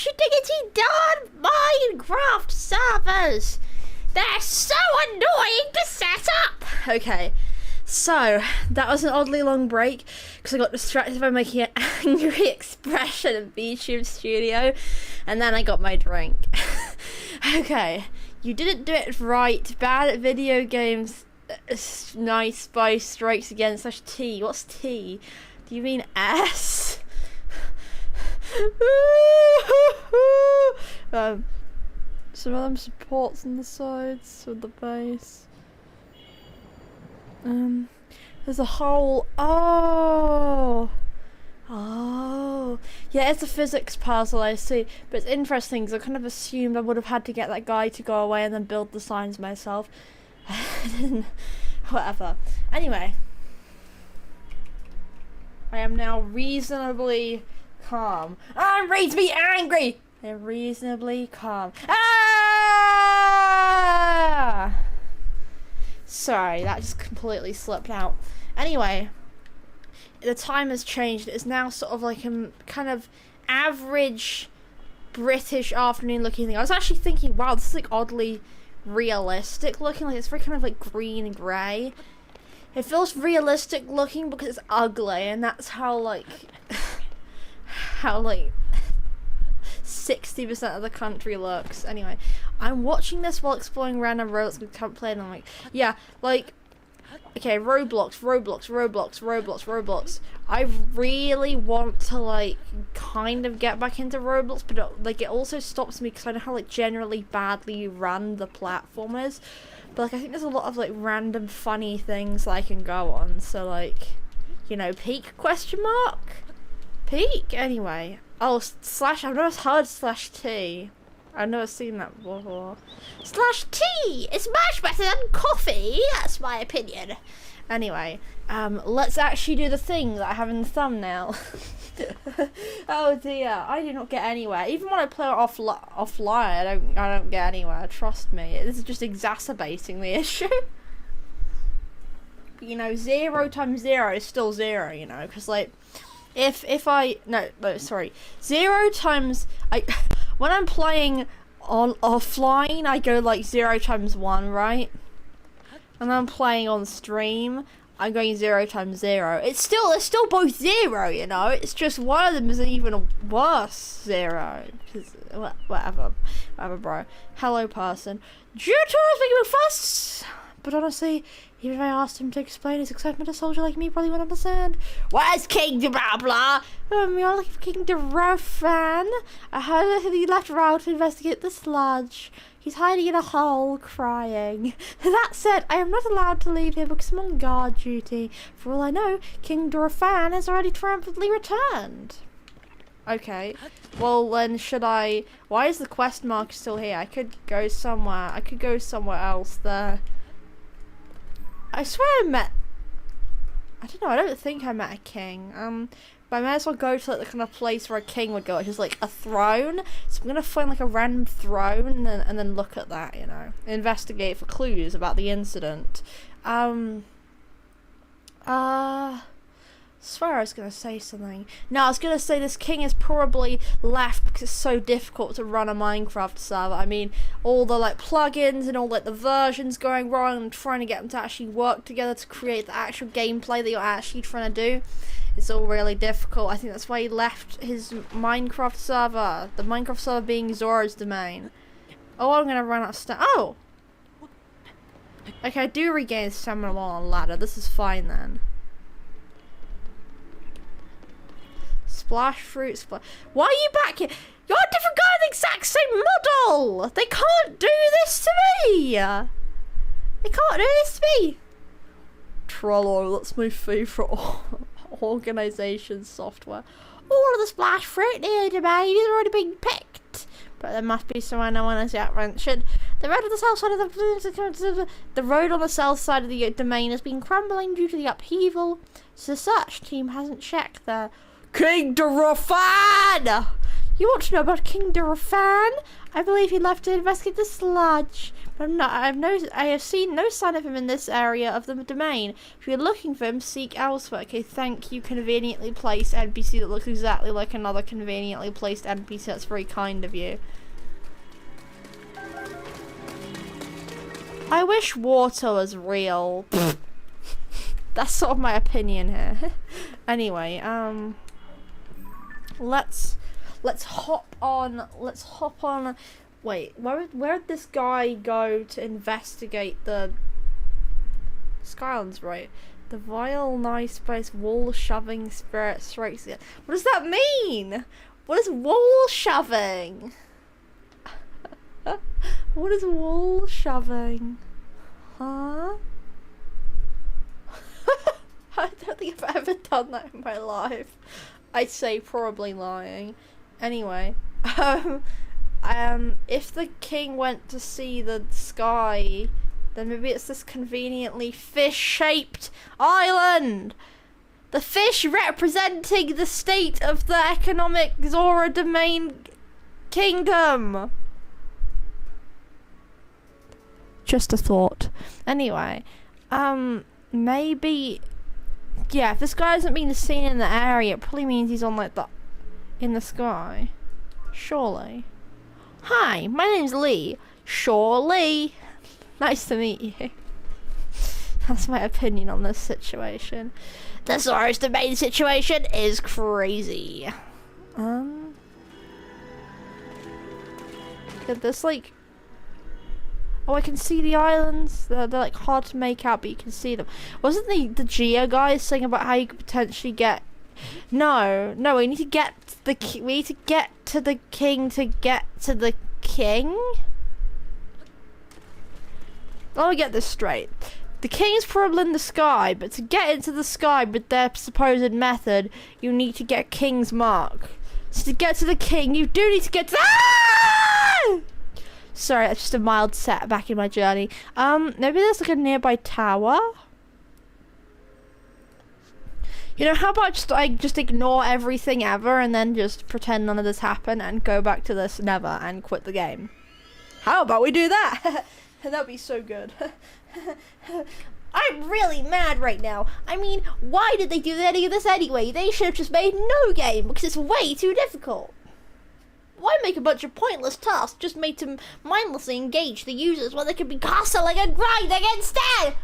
Gosh diggity darn Minecraft servers! They're so annoying to set up! Okay, so that was an oddly long break because I got distracted by making an angry expression in VTube Studio, and then I got my drink. Okay, you didn't do it right. Bad at video games. Nice by strikes again / T. What's T? Do you mean S? Some of them supports on the sides with the base. There's a hole. Oh, yeah, it's a physics puzzle, I see. But it's interesting because I kind of assumed I would have had to get that guy to go away and then build the signs myself. Whatever. Anyway, I am now reasonably calm. I'm reasonably angry. I'm reasonably calm. Ah! Sorry, that just completely slipped out. Anyway, the time has changed. It's now sort of like a kind of average British afternoon looking thing. I was actually thinking, wow, this is like oddly realistic looking. Like it's very kind of like green and grey. It feels realistic looking because it's ugly, and that's how like 60% of the country looks. Anyway, I'm watching this while exploring random roads we can't play, and I'm like, yeah, like, okay, Roblox. I really want to like kind of get back into Roblox, but like it also stops me because I know how like generally badly run the platform is. But like I think there's a lot of like random funny things that I can go on. So like, you know, peak ? Peak anyway. Oh, slash, I've never heard /T. I've never seen that before. /T! It's much better than coffee! That's my opinion. Anyway, let's actually do the thing that I have in the thumbnail. Oh dear, I do not get anywhere. Even when I play it offline, I don't get anywhere. Trust me, this is just exacerbating the issue. You know, 0 times 0 is still 0, you know, because like, sorry, 0 times, when I'm playing on offline, I go like 0 times 1, right? And I'm playing on stream, I'm going 0 times 0. It's still both 0, you know? It's just one of them is an even worse 0. Whatever, bro. Hello, person. Due to us making a fuss, but honestly, even if I asked him to explain his excitement, a soldier like me probably wouldn't understand. Where's King blah blah? You're looking for King Durofan. I heard that he left Raoul to investigate the sludge. He's hiding in a hole, crying. That said, I am not allowed to leave here because I'm on guard duty. For all I know, King Durofan has already triumphantly returned. Okay. Well, then should I... Why is the quest mark still here? I could go somewhere. I could go somewhere else there. I swear I met... I don't know, I don't think I met a king. But I might as well go to like the kind of place where a king would go, which is like a throne. So I'm gonna find like a random throne and then look at that, you know. Investigate for clues about the incident. Swear I was gonna say something. No, I was gonna say this king is probably left because it's so difficult to run a Minecraft server. I mean, all the like plugins and all like the versions going wrong and trying to get them to actually work together to create the actual gameplay that you're actually trying to do. It's all really difficult. I think that's why he left his Minecraft server. The Minecraft server being Zora's domain. Oh, I'm gonna run out of stuff. Oh! Okay, I do regain stamina while on a ladder. This is fine then. Splash fruit, splash. Why are you back here? You're a different guy, the exact same model! They can't do this to me! They can't do this to me! Trello, that's my favourite organisation software. All of the splash fruit near domain is already being picked. But there must be somewhere no one has yet mentioned. The road on the south side of the road on the south side of the domain has been crumbling due to the upheaval, so the search team hasn't checked there. King Durofan! You want to know about King Durafan? I believe he left to investigate the sludge. But I have seen no sign of him in this area of the domain. If you're looking for him, seek elsewhere. Okay, thank you, conveniently placed NPC that looks exactly like another conveniently placed NPC. That's very kind of you. I wish water was real. That's sort of my opinion here. Anyway, let's hop on. Wait, where'd this guy go to investigate the Skylands, right? The vile, nice place, wall shoving spirit strikes again. What does that mean? What is wall shoving? What is wall shoving? Huh? I don't think I've ever done that in my life. I'd say probably lying. Anyway, if the king went to see the sky, then maybe it's this conveniently fish-shaped island. The fish representing the state of the economic Zora domain kingdom. Just a thought. Anyway, maybe, yeah, if this guy hasn't been seen in the area, it probably means he's on like in the sky. Surely. Hi, my name's Lee. Surely. Nice to meet you. That's my opinion on this situation. The Zora's domain situation is crazy. Could this like... Oh, I can see the islands. They're like hard to make out, but you can see them. Wasn't the Geo guy saying about how you could potentially get... No, we need to get to we need to get to the king to get to the king? Let me get this straight. The king's probably in the sky, but to get into the sky with their supposed method, you need to get King's Mark. So to get to the king, you do need to get to... Ah! Sorry, that's just a mild setback in my journey. Maybe there's like a nearby tower? You know, how about just ignore everything ever and then just pretend none of this happened and go back to this never and quit the game? How about we do that? That'd be so good. I'm really mad right now. I mean, why did they do any of this anyway? They should have just made no game because it's way too difficult. Why make a bunch of pointless tasks just made to mindlessly engage the users when they could be hustling and grinding instead?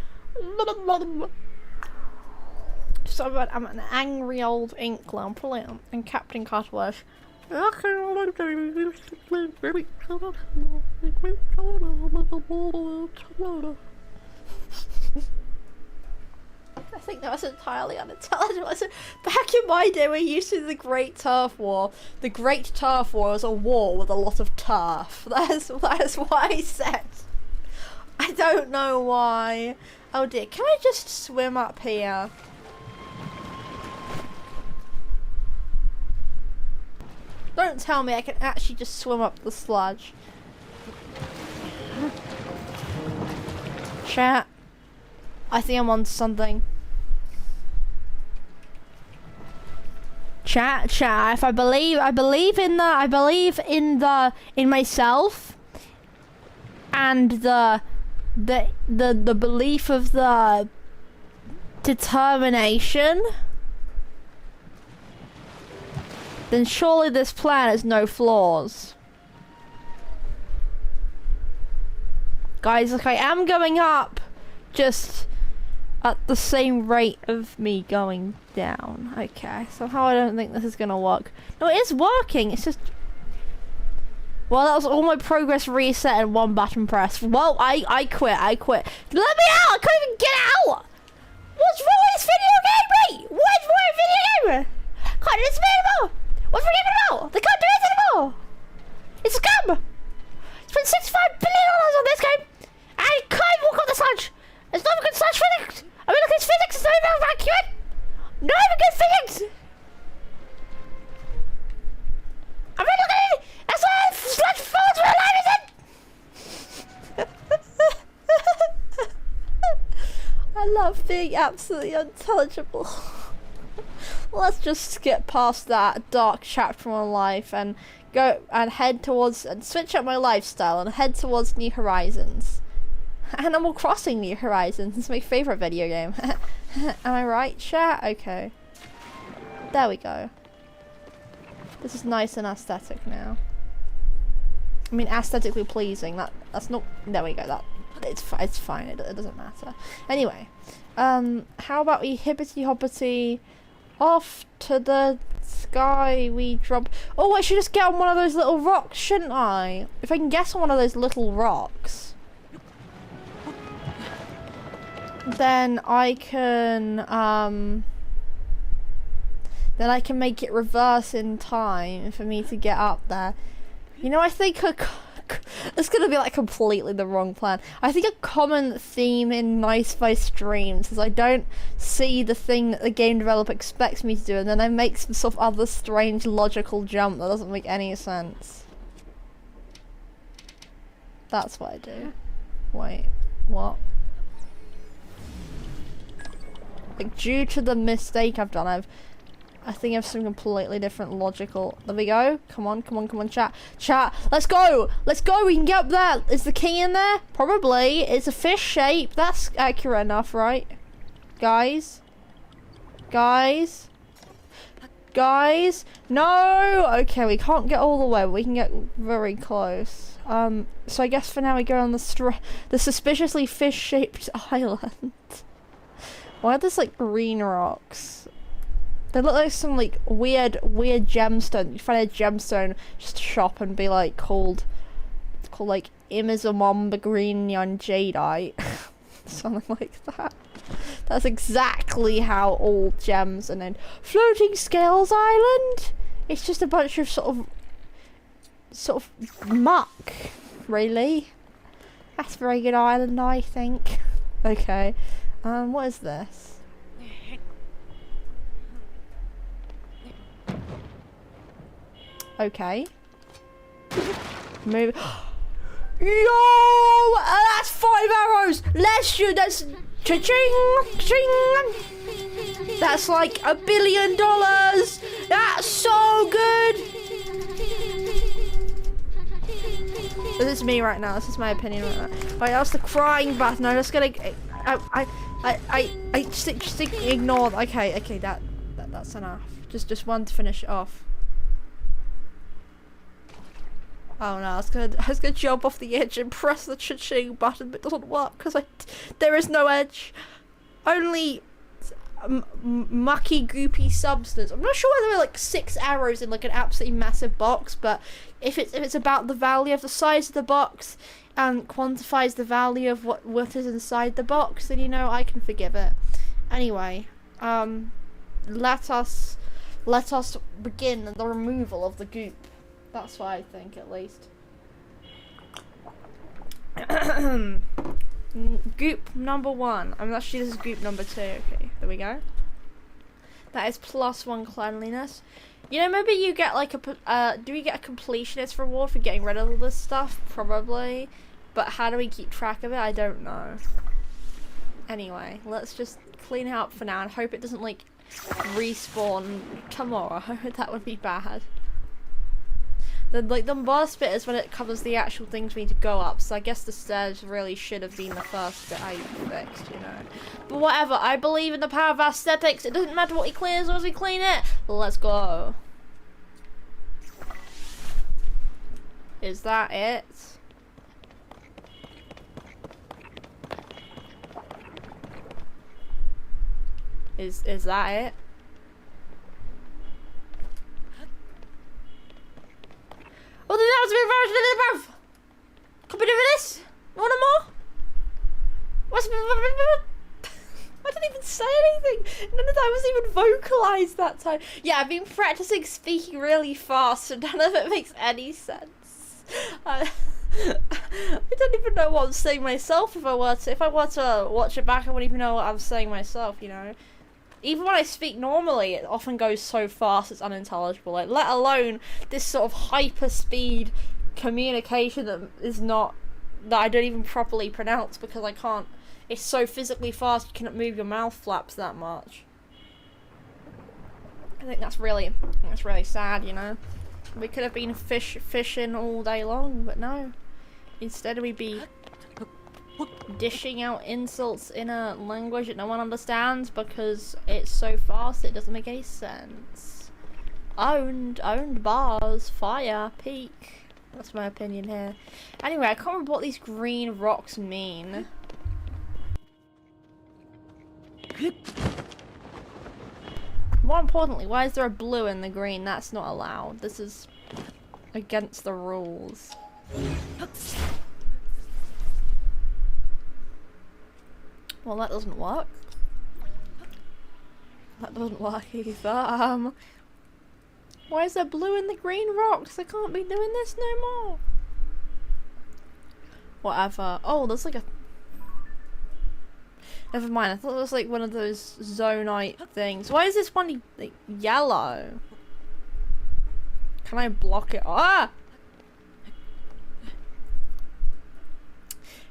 So I'm an angry old inkler. Probably and Captain Cutlass. I think that was entirely unintelligible. Back in my day, we used to do the Great Turf War. The Great Turf War was a war with a lot of turf. That is what I said. I don't know why. Oh dear, can I just swim up here? Don't tell me I can actually just swim up the sludge. Chat. I think I'm on something. Chat. If I believe in myself, and the belief of the determination, then surely this plan has no flaws. Guys, look, I am going up, just at the same rate of me going down. Okay, somehow I don't think this is gonna work. No, it is working, it's just... Well, that was all my progress reset in one button press. Well, I quit. Let me out! I can't even get out! What's wrong with this video game, mate? What's wrong with video game? Can't do this anymore! What's wrong about? They can't do this anymore! It's a scam! Spent $65 billion on this game! And I can't even walk on the sludge! It's not even good sludge physics! I mean, look at physics, it's not even accurate! Not even good physics! I mean, look at it! That's why sludge falls where life is in! I love being absolutely unintelligible. let's just skip past that dark chapter in my life and go and head towards and switch up my lifestyle and head towards New Horizons. Animal Crossing New Horizons is my favourite video game. Am I right, chat? Okay. There we go. This is nice and aesthetic now. I mean, aesthetically pleasing. That's not. There we go. It's fine. It doesn't matter. Anyway, how about we hippity hoppity off to the sky? We drop. Oh, I should just get on one of those little rocks, shouldn't I? If I can get on one of those little rocks, then I can make it reverse in time for me to get up there. You know, I think it's gonna be like completely the wrong plan. I think a common theme in Nice by streams is I don't see the thing that the game developer expects me to do, and then I make some sort of other strange logical jump that doesn't make any sense. That's what I do. Wait, what? Like, due to the mistake I've done, I think I have some completely different logical. There we go. Come on, chat. Chat, let's go! Let's go, we can get up there! Is the king in there? Probably. It's a fish shape. That's accurate enough, right? Guys? Guys? No! Okay, we can't get all the way, but we can get very close. So I guess for now we go on the suspiciously fish-shaped island. Why are there like green rocks? They look like some like weird gemstone. You find a gemstone, just shop and be like called like Imizamamba Green Yon Jadeite. Something like that. That's exactly how all gems are named. Floating Scales Island? It's just a bunch of sort of muck, really. That's a very good island, I think. Okay. What is this? Okay. Move. Yo! That's 5 arrows! Let's shoot. That's cha-ching! Ching! That's like $1 billion! That's so good! This is me right now. This is my opinion right now. Right, that's the crying button. I'm just gonna. I just ignore. Okay. That's enough. Just one to finish it off. Oh no, I was gonna jump off the edge and press the cha-ching button, but it doesn't work because there is no edge. Only mucky, goopy substance. I'm not sure whether there are like 6 arrows in like an absolutely massive box, but if it's about the value of the size of the box and quantifies the value of what is inside the box, then you know I can forgive it. Anyway, let us begin the removal of the goop. That's what I think, at least. Goop number 1. I mean, actually, this is goop number 2. Okay, there we go. That is +1 cleanliness. You know, maybe you get like do we get a completionist reward for getting rid of all this stuff? Probably. But how do we keep track of it? I don't know. Anyway, let's just clean it up for now and hope it doesn't like respawn tomorrow. That would be bad. The worst bit is when it covers the actual things we need to go up, so I guess the stairs really should have been the first bit I fixed, you know. But whatever, I believe in the power of aesthetics. It doesn't matter what we clean as long as we clean it. Let's go. Is that it? Is that it? Oh, that was very above. Can we do this? One more? What's? I didn't even say anything. None of that was even vocalized that time. Yeah, I've been practicing speaking really fast, and none of it makes any sense. I don't even know what I'm saying myself. If I were to watch it back, I wouldn't even know what I'm saying myself. You know. Even when I speak normally, it often goes so fast it's unintelligible. Like, let alone this sort of hyper speed communication that I don't even properly pronounce because I can't. It's so physically fast you cannot move your mouth flaps that much. I think that's really sad, you know. We could have been fishing all day long, but no. Instead we be dishing out insults in a language that no one understands because it's so fast it doesn't make any sense. Owned bars, fire, peak. That's my opinion here. Anyway, I can't remember what these green rocks mean. More importantly, why is there a blue in the green? That's not allowed. This is against the rules. Well, that doesn't work. That doesn't work either. Why is there blue in the green rocks? I can't be doing this no more. Whatever. Oh, there's like a... Never mind, I thought it was like one of those zonite things. Why is this one like yellow? Can I block it? Ah!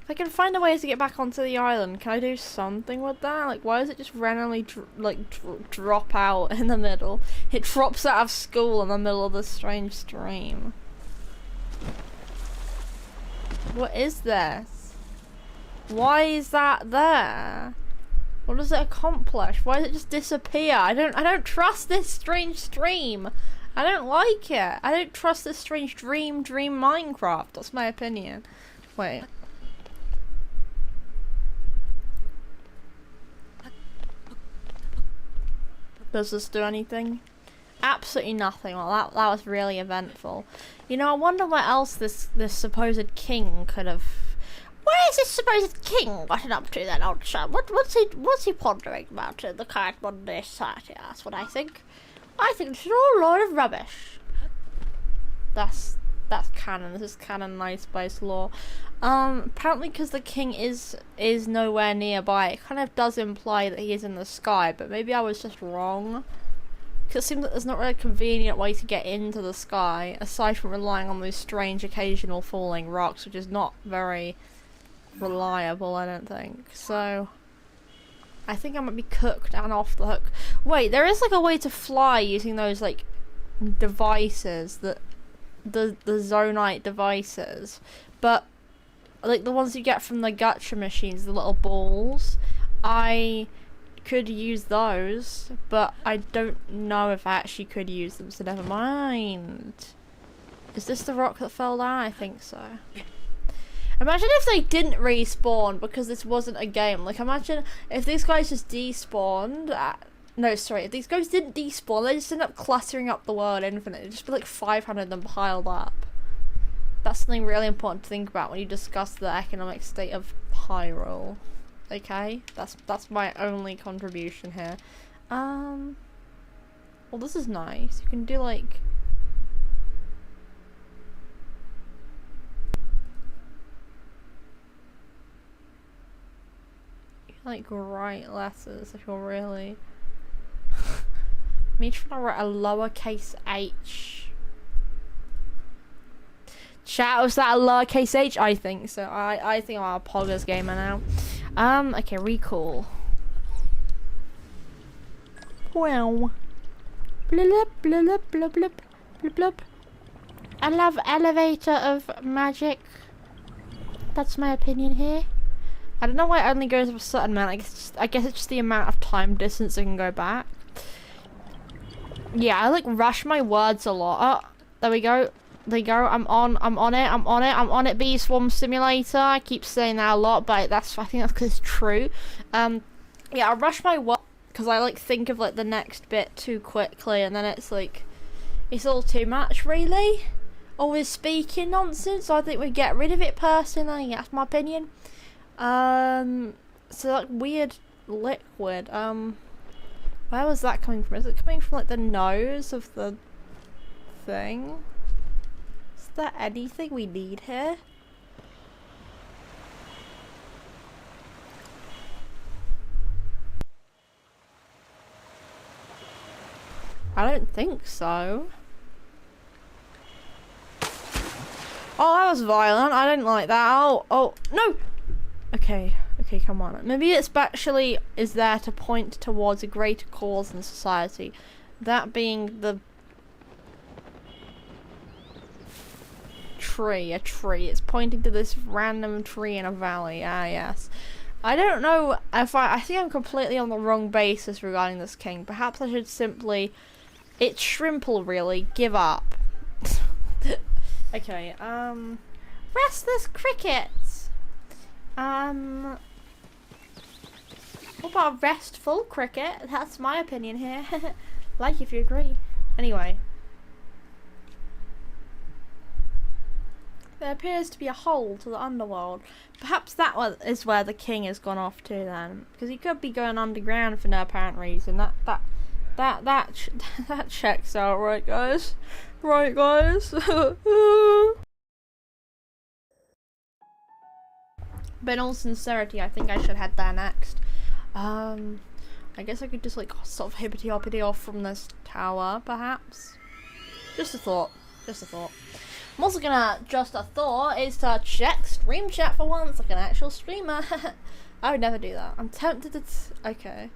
If I can find a way to get back onto the island, can I do something with that? Like, why does it just randomly drop out in the middle? It drops out of school in the middle of this strange stream. What is this? Why is that there? What does it accomplish? Why does it just disappear? I don't trust this strange stream. I don't like it. I don't trust this strange dream Minecraft. That's my opinion. Wait. Does this do anything? Absolutely nothing. Well, that was really eventful. You know, I wonder what else this supposed king could have. What is this supposed king gotten up to then, old chum? What's he pondering about the current modern day society? That's what I think. I think it's all a load of rubbish. That's canon. This is canonized by his law. Apparently because the king is nowhere nearby, it kind of does imply that he is in the sky, but maybe I was just wrong. Because it seems like there's not really a convenient way to get into the sky, aside from relying on those strange occasional falling rocks, which is not very reliable, I don't think. So I think I might be cooked and off the hook. Wait, there is like a way to fly using those like devices, that the zonite devices, but like the ones you get from the gacha machines, the little balls, I could use those, but I don't know if I actually could use them, so never mind. Is this the rock that fell down? I think so. Imagine if they didn't respawn because this wasn't a game. Like, imagine if these guys just despawned. No, sorry. If these guys didn't despawn, they just end up cluttering up the world infinitely. It'd just be like 500 of them piled up. That's something really important to think about when you discuss the economic state of Hyrule. Okay? That's my only contribution here. Well, this is nice. You can do like... like write letters if you're really me trying to write a lowercase h. Chat, was that a lowercase h? I think so. I think I'm a Poggers gamer now. Okay, recall. Wow. Blub blub blub blub blub blub. I love elevator of magic. That's my opinion here. I don't know why it only goes up a certain amount. I guess it's just the amount of time distance it can go back. Yeah, I like rush my words a lot. Oh, there we go. There you go. I'm on it. Bee Swarm Simulator. I keep saying that a lot, but I think that's because it's true. Yeah, I rush my words because I like think of like the next bit too quickly, and then it's like it's all too much, really. Always speaking nonsense. So I think we get rid of it personally. That's my opinion. So that weird liquid, where was that coming from? Is it coming from like the nose of the thing? Is there anything we need here? I don't think so. Oh, that was violent. I didn't like that. Oh, no! Okay, come on. Maybe it's actually is there to point towards a greater cause in society. That being the tree, a tree. It's pointing to this random tree in a valley. Ah, yes. I don't know if I think I'm completely on the wrong basis regarding this king. Perhaps I should simply, it's Shrimple really, give up. Okay, restless cricket. What about restful cricket? That's my opinion here. Like if you agree. Anyway. There appears to be a hole to the underworld. Perhaps that is where the king has gone off to then. Because he could be going underground for no apparent reason. That checks out, right guys? Right guys? But in all sincerity, I think I should head there next. I guess I could just like sort of hippity hoppity off from this tower, perhaps. Just a thought. Just a thought. I'm also gonna, just a thought, is to check stream chat for once, like an actual streamer. I would never do that. I'm tempted to, okay.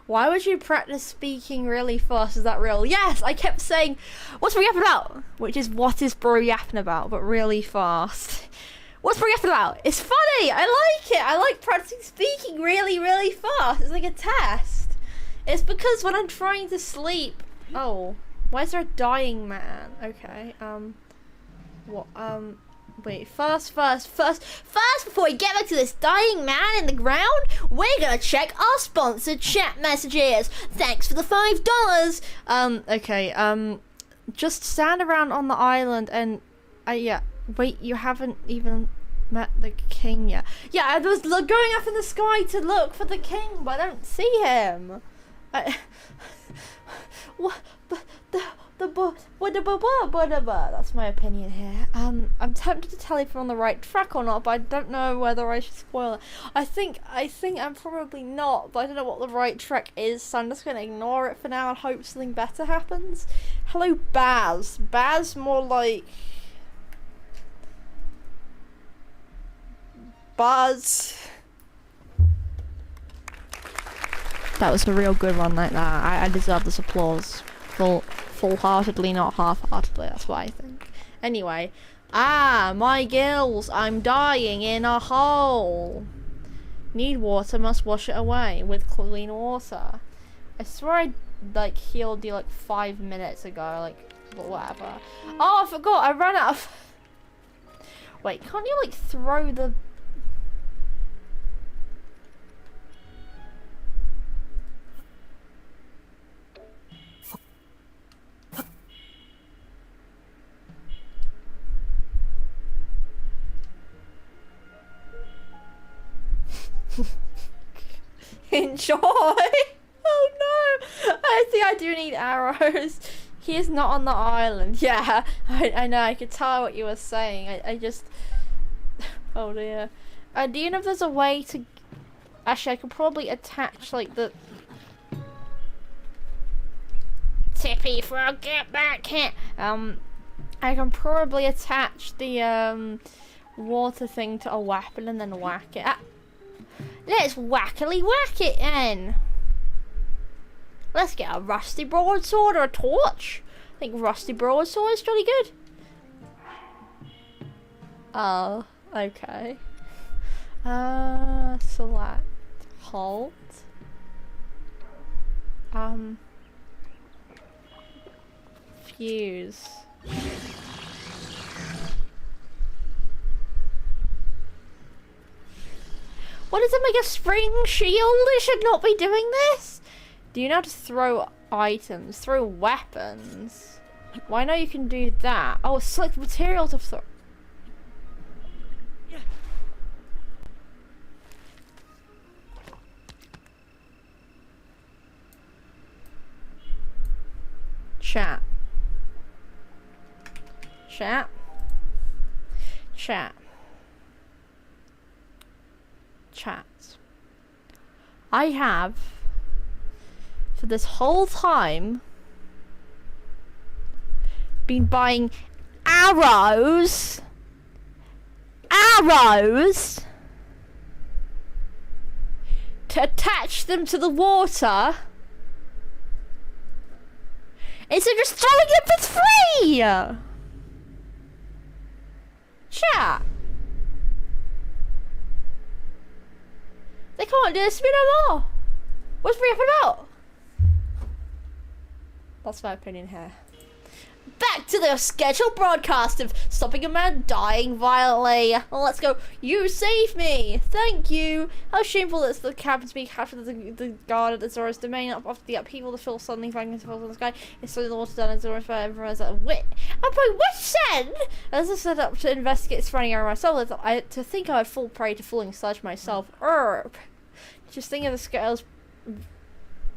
Why would you practice speaking really fast? Is that real? Yes, I kept saying, what's bro yapping about? Which is, what is bro yapping about, but really fast. What's bro yapping about? It's funny, I like it. I like practicing speaking really, really fast. It's like a test. It's because when I'm trying to sleep. Oh, why is there a dying man? Okay, what, wait, first, before we get back to this dying man in the ground, we're gonna check our sponsored chat messages. Thanks for the $5. Okay, just stand around on the island and, yeah, wait, you haven't even met the king yet. Yeah, I was going up in the sky to look for the king, but I don't see him. That's my opinion here. I'm tempted to tell if we're on the right track or not, but I don't know whether I should spoil it. I think I'm probably not, but I don't know what the right track is, so I'm just gonna ignore it for now and hope something better happens. Hello, Baz. Baz, more like Buzz. That was a real good one like that. I deserve this applause. Full-heartedly, not half-heartedly, that's what I think. Anyway. Ah, my gills, I'm dying in a hole. Need water, must wash it away with clean water. I swear I, like, healed you, like, 5 minutes ago, like, but whatever. Oh, I forgot, I ran out of... Wait, can't you, like, throw the... Enjoy! Oh no! I think I do need arrows. He is not on the island. Yeah, I know, I could tell what you were saying. I just... Oh dear. Do you know if there's a way to... Actually, I could probably attach, like, the... Tippy frog, get back here! I can probably attach the, water thing to a weapon and then whack it. Let's whackily whack it then. Let's get a rusty broadsword or a torch. I think rusty broadsword is jolly good. Oh, okay. Select. Halt. Fuse. What does it make a spring shield? It should not be doing this. Do you know how to throw items? Throw weapons? Well, I know you can do that. Oh, select material to throw. Chat. Chat. Chat. Chat. I have, for this whole time, been buying arrows to attach them to the water instead of just throwing them for free. Chat. They can't do this to me no more. What's free up about? That's my opinion here. Back to the scheduled broadcast of stopping a man dying violently. Well, let's go. You saved me. Thank you. How shameful it's the captain to be captured the guard at the Zora's domain. After the upheaval, the fill suddenly flying into the sky. It's suddenly the water down in Zora's fire. Everyone's like, wait. I'm like, what said? As I set up to investigate surrounding area myself, to think I would fall prey to fooling sludge myself. Just think of the scales.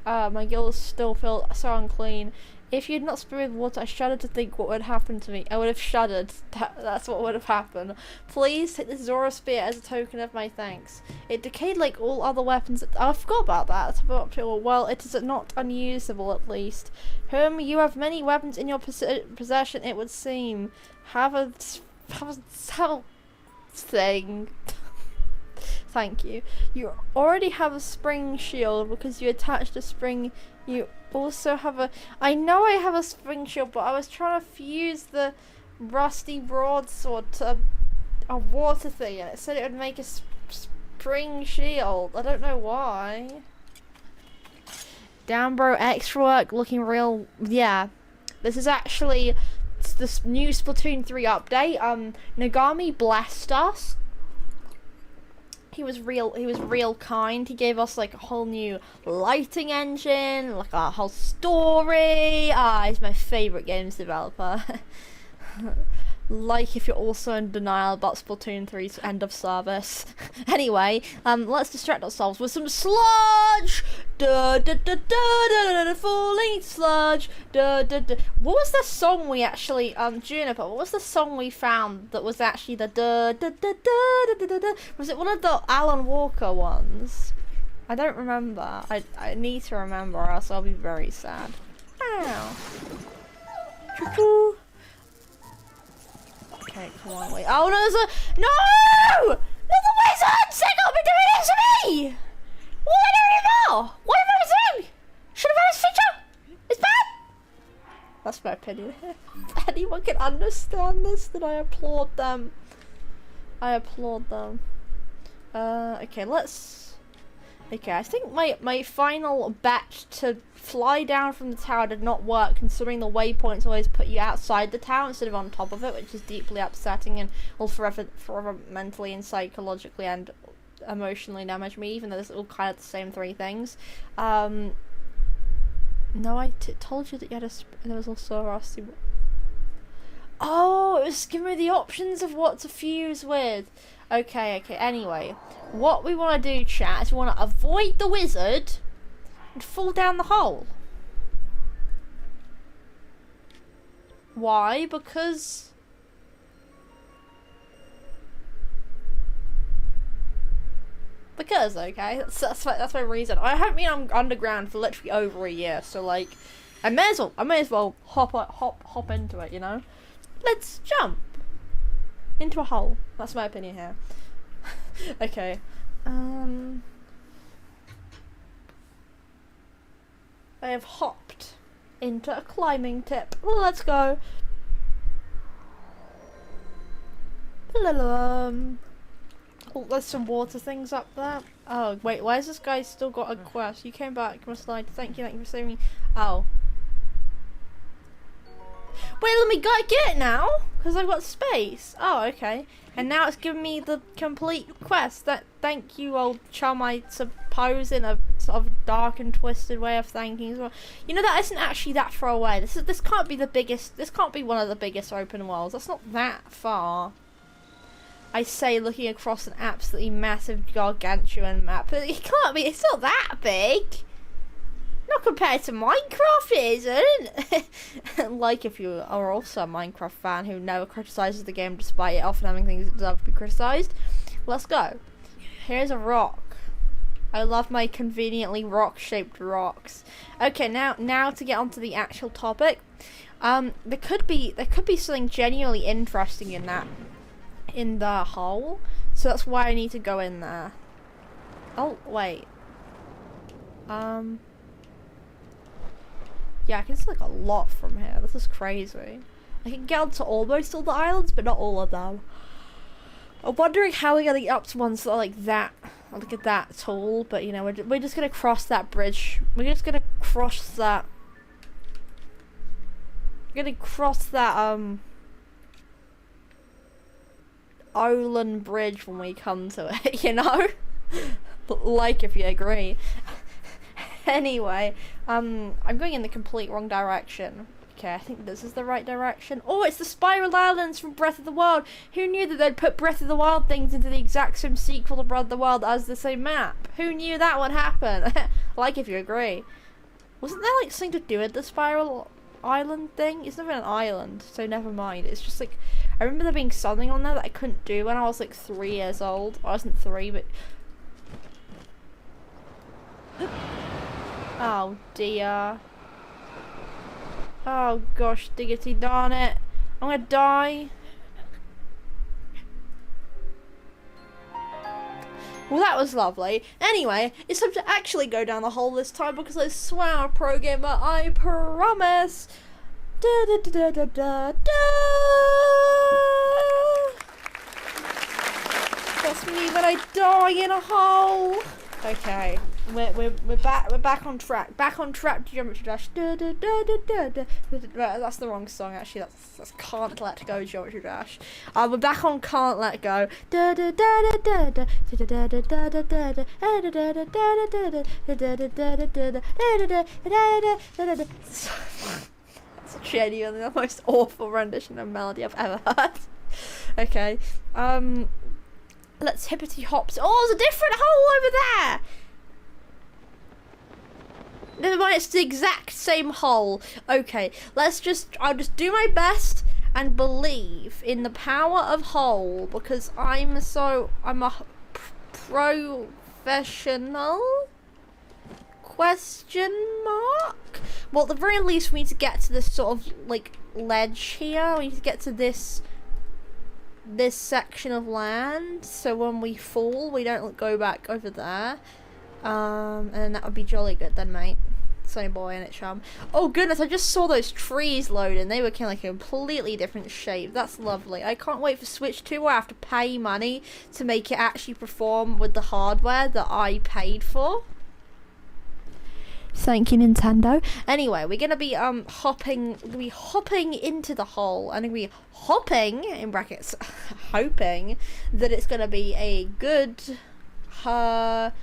My gills still feel so unclean. If you had not sprayed with water, I shuddered to think what would happen to me. I would have shuddered. That's what would have happened. Please take this Zora spear as a token of my thanks. It decayed like all other weapons. I forgot about that. Well, it is not unusable at least. You have many weapons in your possession, it would seem. Have a thing. Thank you. You already have a spring shield because you attached a spring. You also have a... I know I have a spring shield, but I was trying to fuse the rusty broadsword to a water thing, and it said it would make a spring shield. I don't know why. Damn, bro, extra work, looking real... Yeah. This is actually this new Splatoon 3 update. Nagami blessed us. He was real kind. He gave us like a whole new lighting engine, like a whole story. He's my favourite games developer. Like if you're also in denial about Splatoon 3's end of service. Anyway, let's distract ourselves with some sludge! Da da da da da da, falling sludge! Da da da. What was the song we actually, Juniper, what was the song we found that was actually the da da da da da da da? Was it one of the Alan Walker ones? I don't remember. I need to remember or else I'll be very sad. Ow. Choo-choo. Okay, come on, wait. Oh no, there's a... No! There's a wizard! They got me doing this to me! What do you know? What have I doing? Should have had his feature? It's bad! That's my opinion. If anyone can understand this, then I applaud them. I applaud them. Okay, let's... Okay, I think my final bet to fly down from the tower did not work, considering the waypoints always put you outside the tower instead of on top of it, which is deeply upsetting and will forever mentally and psychologically and emotionally damage me, even though it's all kind of the same three things. No, I told you that you had there was also a rusty... Oh, it was giving me the options of what to fuse with. Okay, anyway. What we want to do, chat, is we want to avoid the wizard and fall down the hole. Why? Because... okay, that's my reason. I haven't been underground for literally over a year, so like, I may as well hop into it, you know? Let's jump into a hole. That's my opinion here. Okay. I have hopped into a climbing tip. Let's go. Oh, there's some water things up there. Oh, wait, why has this guy still got a quest? You came back, you must lie. Thank you for saving me. Oh. Wait, let me get it now, because I've got space. Oh, okay. And now it's giving me the complete quest. Thank you, old chum, I suppose, in a sort of dark and twisted way of thanking as well. You know, that isn't actually that far away. This can't be the biggest. This can't be one of the biggest open worlds. That's not that far. I say, looking across an absolutely massive, gargantuan map. But it can't be. It's not that big. Not compared to Minecraft, it isn't. Like if you are also a Minecraft fan who never criticizes the game despite it often having things that deserve to be criticized. Let's go. Here's a rock. I love my conveniently rock-shaped rocks. Okay, now to get onto the actual topic. There could be something genuinely interesting in the hole. So that's why I need to go in there. Oh wait. Yeah, I can see like a lot from here. This is crazy. I can get onto almost all the islands, but not all of them. I'm wondering how we're gonna get up to ones that are like that, like that tall. But you know, we're just gonna cross that bridge. We're just gonna cross that. We're gonna cross that Olin Bridge when we come to it. You know, like if you agree. Anyway, I'm going in the complete wrong direction. Okay, I think this is the right direction. Oh, it's the Spiral Islands from Breath of the Wild. Who knew that they'd put Breath of the Wild things into the exact same sequel to Breath of the Wild as the same map? Who knew that would happen? Like if you agree. Wasn't there like something to do with the Spiral Island thing? It's not even an island, so never mind. It's just like, I remember there being something on there that I couldn't do when I was like 3 years old. I wasn't 3, but... Oh dear. Oh gosh, diggity darn it. I'm gonna die. Well, that was lovely. Anyway, it's time to actually go down the hole this time because I swear I'm a pro gamer, I promise. Da da da da da da. That's me when I die in a hole. Okay. We're back on track. Back on track to Geometry Dash. That's the wrong song actually. That's Can't Let Go Geometry Dash. We're back on Can't Let Go. It's genuinely the most awful rendition of melody I've ever heard. Okay. Let's hippity hops. Oh, there's a different hole over there. Never mind, it's the exact same hole. Okay, I'll just do my best and believe in the power of hole because I'm a professional? Question mark? Well, at the very least we need to get to this sort of like ledge here. We need to get to this section of land so when we fall we don't go back over there. And that would be jolly good then, mate. Sonny boy and it chum. Oh goodness, I just saw those trees loading. They were kind of like a completely different shape. That's lovely. I can't wait for Switch 2 where I have to pay money to make it actually perform with the hardware that I paid for. Thank you, Nintendo. Anyway, we're gonna be hopping into the hole, and we're gonna be hopping in brackets, hoping that it's gonna be a good home-ing.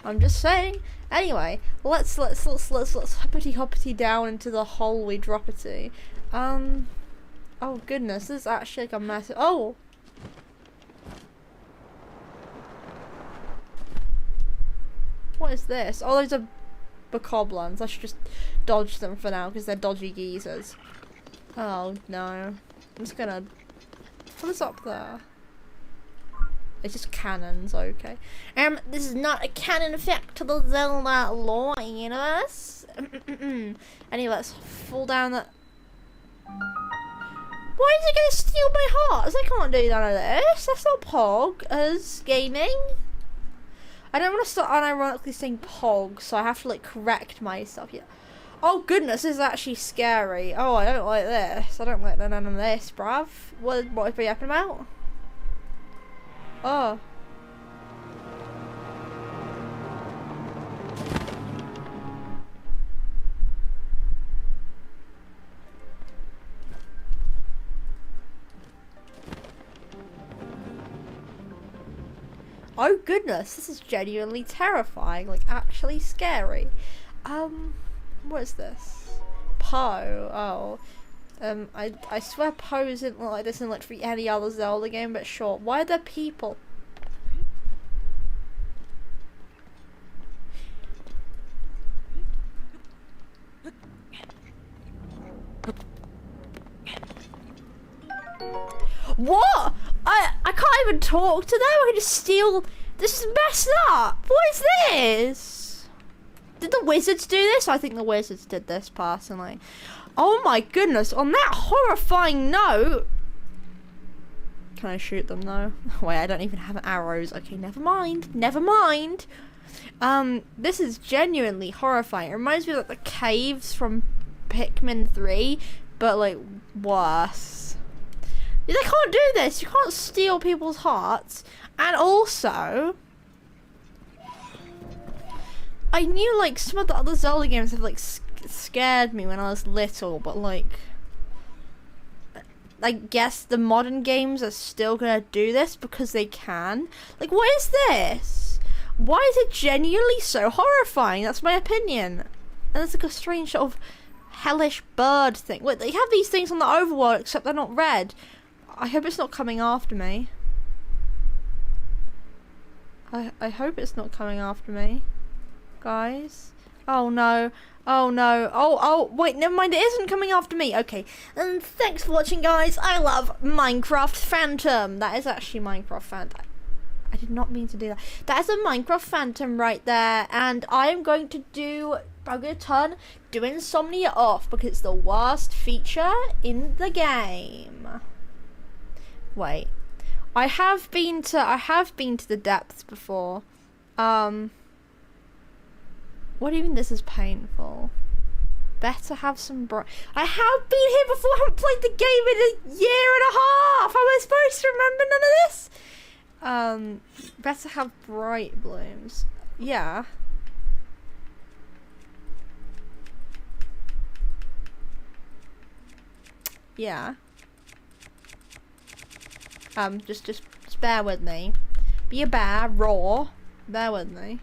I'm just saying. Anyway, let's hoppity down into the hole we drop it to. Oh goodness, this is actually like a massive. Oh. What is this? Oh, those are bokoblins. I should just dodge them for now because they're dodgy geezers. Oh no. I'm just gonna... What is up there? It's just cannons, okay. This is not a canon effect to the Zelda lore universe. Anyway, let's fall down that... Why is it gonna steal my hearts? I can't do none of this. That's not Pog as gaming. I don't want to start unironically saying Pog, so I have to like correct myself here. Oh goodness, this is actually scary. Oh, I don't like this. I don't like none of this, bruv. What is we yapping about? Oh. Oh goodness, this is genuinely terrifying, like actually scary. What is this? Poe, oh. I swear Poe isn't like this in literally any other Zelda game, but sure. Why are there people? What? I can't even talk to them. I can just steal. This is messed up. What is this? Did the wizards do this? I think the wizards did this personally. Oh my goodness. On that horrifying note, Can I shoot them though? Wait, I don't even have arrows. Okay, never mind. Never mind. This is genuinely horrifying. It reminds me of like the caves from Pikmin 3, but like worse. They can't do this. You can't steal people's hearts. And also, I knew like some of the other Zelda games have like scared me when I was little, but like, I guess the modern games are still gonna do this because they can. Like, what is this? Why is it genuinely so horrifying? That's my opinion. And it's like a strange sort of hellish bird thing. Wait, they have these things on the overworld, except they're not red. I hope it's not coming after me. I hope it's not coming after me, guys. Oh no. Oh no. Oh, wait, never mind, it isn't coming after me. Okay. And thanks for watching, guys. I love Minecraft Phantom. That is actually Minecraft Phantom. I did not mean to do that. That is a Minecraft Phantom right there. And I'm going to turn Do Insomnia off because it's the worst feature in the game. Wait. I have been to the depths before. What do you mean this is painful? Better have some bright... I have been here before. I haven't played the game in a year and a half. How am I supposed to remember none of this? Better have bright blooms. Yeah. Yeah. Just bear with me. Be a bear, roar. Bear with me.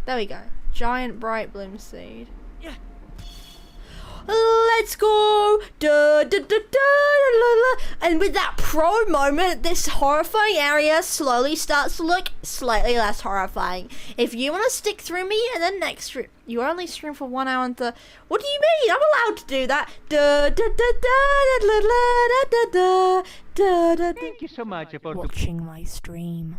There we go. Giant bright bloom seed. Yeah. Let's go! Da, da, da, da, da, da. And with that pro moment, this horrifying area slowly starts to look slightly less horrifying. If you want to stick through me and then next stream, you only stream for 1 hour and what do you mean? I'm allowed to do that. Da, da, da, da, da, da, da, da, da, da, da. Thank you so much for watching my stream.